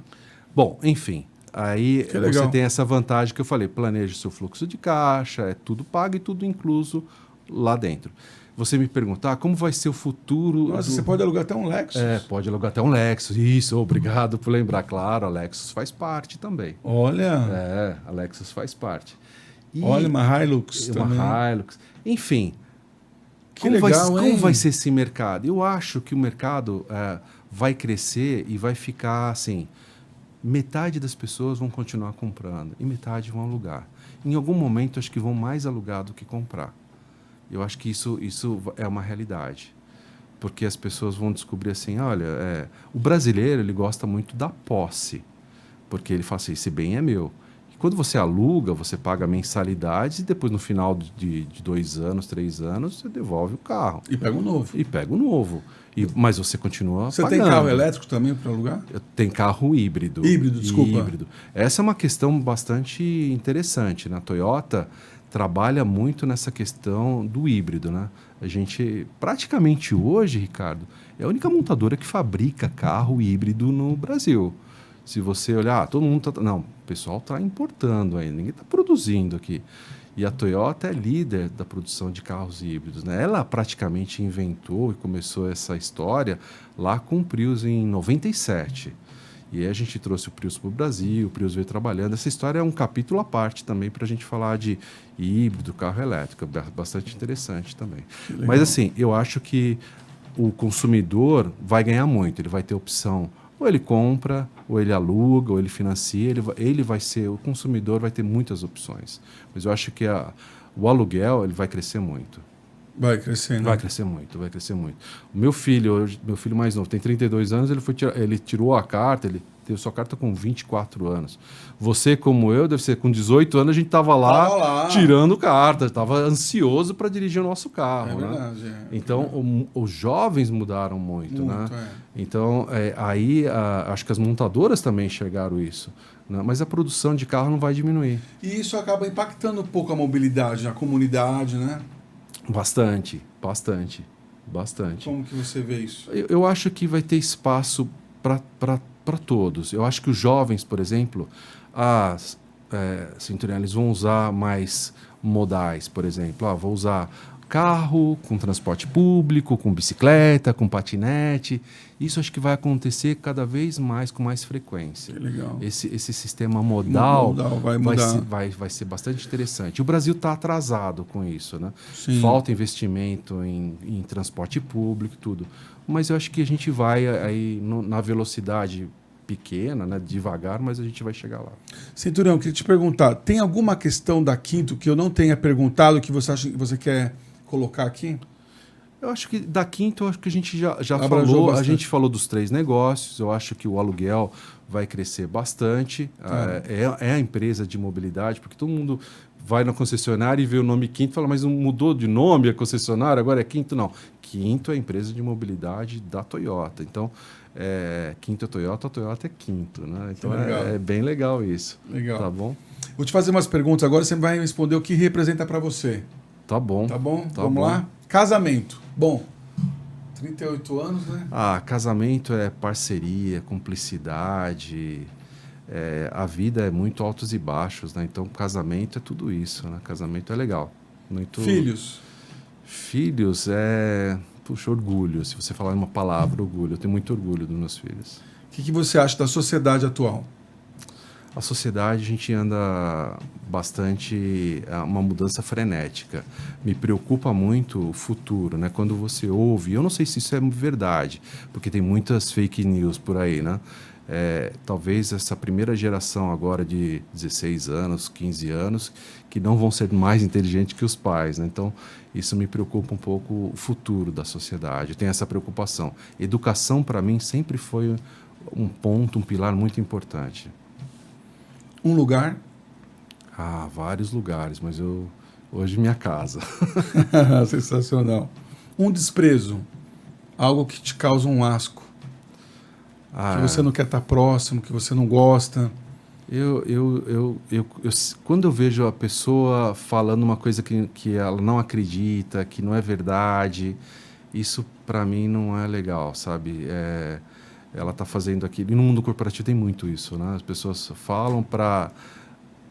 Bom, enfim. Aí você tem essa vantagem que eu falei. Planeje seu fluxo de caixa, é tudo pago e tudo incluso lá dentro. Você me perguntar como vai ser o futuro... Nossa, você pode alugar até um Lexus. Pode alugar até um Lexus. Isso, obrigado por lembrar. Claro, a Lexus faz parte também. Olha! A Lexus faz parte. Olha, uma Hilux também. Uma Hilux. Enfim... Como vai ser esse mercado? Eu acho que o mercado vai crescer e vai ficar assim, metade das pessoas vão continuar comprando e metade vão alugar. Em algum momento, acho que vão mais alugar do que comprar. Eu acho que isso é uma realidade. Porque as pessoas vão descobrir assim, olha, o brasileiro ele gosta muito da posse. Porque ele fala assim, esse bem é meu. Quando você aluga, você paga mensalidades e depois, no final de 2 anos, 3 anos, você devolve o carro. E pega o novo. Mas você continua pagando. Você tem carro elétrico também para alugar? Tem carro híbrido. Desculpa. Híbrido. Essa é uma questão bastante interessante. A Toyota trabalha muito nessa questão do híbrido, né? A gente, praticamente hoje, Ricardo, é a única montadora que fabrica carro híbrido no Brasil. Se você olhar, todo mundo está... Não, o pessoal está importando ainda, ninguém está produzindo aqui. E a Toyota é líder da produção de carros híbridos, né? Ela praticamente inventou e começou essa história lá com o Prius em 97. E aí a gente trouxe o Prius para o Brasil, o Prius veio trabalhando. Essa história é um capítulo à parte também para a gente falar de híbrido, carro elétrico, bastante interessante também. Mas assim, eu acho que o consumidor vai ganhar muito, ele vai ter opção. Ou ele compra, ou ele aluga, ou ele financia, ele vai ser, o consumidor vai ter muitas opções. Mas eu acho que o aluguel ele vai crescer muito. Vai crescer, né? Vai crescer muito. O meu filho mais novo, tem 32 anos, ele tirou a carta, ele teve sua carta com 24 anos. Você, como eu, deve ser com 18 anos, a gente estava lá tirando carta, estava ansioso para dirigir o nosso carro. É verdade. Né? Então, os jovens mudaram muito. Né? Então, aí acho que as montadoras também enxergaram isso. Né? Mas a produção de carro não vai diminuir. E isso acaba impactando um pouco a mobilidade na comunidade, né? Bastante. Como que você vê isso? Eu acho que vai ter espaço para todos. Eu acho que os jovens, por exemplo, Centurião, eles vão usar mais modais, por exemplo. Vou usar carro, com transporte público, com bicicleta, com patinete. Isso acho que vai acontecer cada vez mais, com mais frequência. Que legal. Esse sistema modal vai mudar. Vai ser bastante interessante. O Brasil está atrasado com isso, né? Sim. Falta investimento em transporte público e tudo. Mas eu acho que a gente vai aí na velocidade pequena, né? Devagar, mas a gente vai chegar lá. Centurião, queria te perguntar, tem alguma questão da Quinto que eu não tenha perguntado que você acha que você quer colocar aqui? Eu acho que da Quinto, eu acho que a gente já falou. Bastante. A gente falou dos 3 negócios. Eu acho que o aluguel vai crescer bastante. É a empresa de mobilidade, porque todo mundo vai na concessionária e vê o nome Quinto e fala, mas não mudou de nome a concessionária, agora é Quinto? Não. Quinto é a empresa de mobilidade da Toyota. Então, Quinto é Toyota, a Toyota é Quinto, né? Então é bem legal isso. Legal. Tá bom? Vou te fazer umas perguntas agora, você vai responder o que representa para você. Tá bom. Tá bom? Vamos lá? Casamento. Bom, 38 anos, né? Casamento é parceria, cumplicidade. A vida é muito altos e baixos, né? Então, casamento é tudo isso, né? Casamento é legal. Muito... Filhos. Filhos puxa, orgulho. Se você falar uma palavra, orgulho. Eu tenho muito orgulho dos meus filhos. O que você acha da sociedade atual? A sociedade, a gente anda bastante... uma mudança frenética. Me preocupa muito o futuro, né? Quando você ouve... Eu não sei se isso é verdade, porque tem muitas fake news por aí, né? Talvez essa primeira geração agora de 16 anos, 15 anos, que não vão ser mais inteligentes que os pais, né? Então, isso me preocupa um pouco o futuro da sociedade. Eu tenho essa preocupação. Educação, para mim, sempre foi um pilar muito importante. Um lugar? Vários lugares, mas hoje minha casa. Sensacional. Um desprezo, algo que te causa um asco, que você não quer estar próximo, que você não gosta. Quando eu vejo a pessoa falando uma coisa que ela não acredita, que não é verdade, isso para mim não é legal, sabe? Ela está fazendo aquilo. E no mundo corporativo tem muito isso, né? As pessoas falam para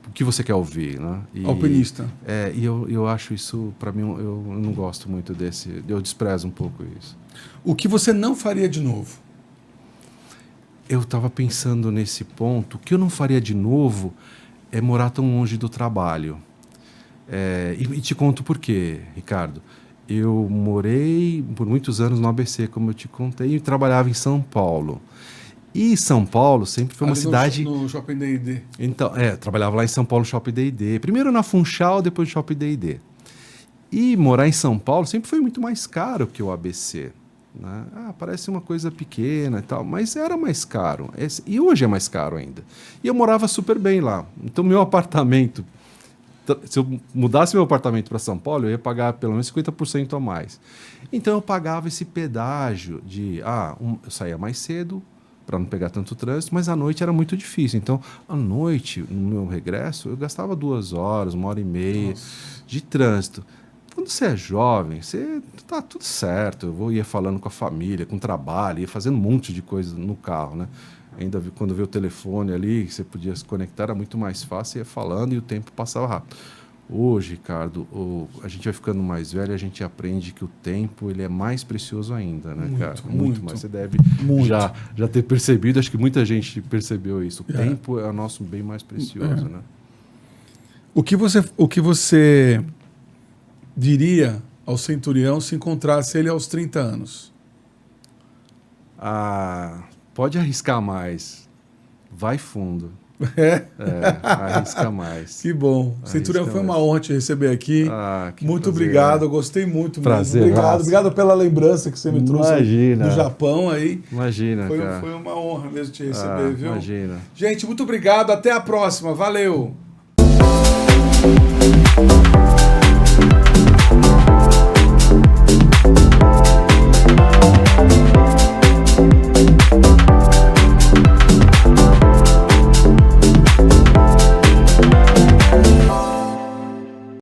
o que você quer ouvir, né? Alpinista. E eu acho isso, para mim, eu não gosto muito desse. Eu desprezo um pouco isso. O que você não faria de novo? Eu estava pensando nesse ponto. O que eu não faria de novo é morar tão longe do trabalho. E te conto por quê, Ricardo. Eu morei por muitos anos no ABC, como eu te contei, e trabalhava em São Paulo. E São Paulo sempre foi uma cidade... No Shopping D&D. Então, trabalhava lá em São Paulo, Shopping D&D. Primeiro na Funchal, depois no Shopping D&D. E morar em São Paulo sempre foi muito mais caro que o ABC. Né? Parece uma coisa pequena e tal, mas era mais caro. E hoje é mais caro ainda. E eu morava super bem lá. Então, meu apartamento... Se eu mudasse meu apartamento para São Paulo, eu ia pagar pelo menos 50% a mais. Então, eu pagava esse pedágio de... eu saía mais cedo para não pegar tanto trânsito, mas à noite era muito difícil. Então, à noite, no meu regresso, eu gastava 2 horas, 1h30 de trânsito. Quando você é jovem, você tá tudo certo. Eu ia falando com a família, com o trabalho, ia fazendo um monte de coisa no carro, né? Ainda quando veio o telefone ali, que você podia se conectar, era muito mais fácil, ia falando e o tempo passava rápido. Hoje, Ricardo, a gente vai ficando mais velho, a gente aprende que o tempo ele é mais precioso ainda, né, cara? Muito mais. Você deve já ter percebido, acho que muita gente percebeu isso. O tempo é o nosso bem mais precioso, né? O que você diria ao Centurião se encontrasse ele aos 30 anos? Pode arriscar mais. Vai fundo. Arrisca mais. Que bom. Centurião, foi uma honra te receber aqui. Muito prazer, obrigado. Eu gostei muito prazer, mesmo. Obrigado pela lembrança que você me trouxe do Japão aí. Imagina, cara. Foi uma honra mesmo te receber, viu? Imagina. Gente, muito obrigado. Até a próxima. Valeu.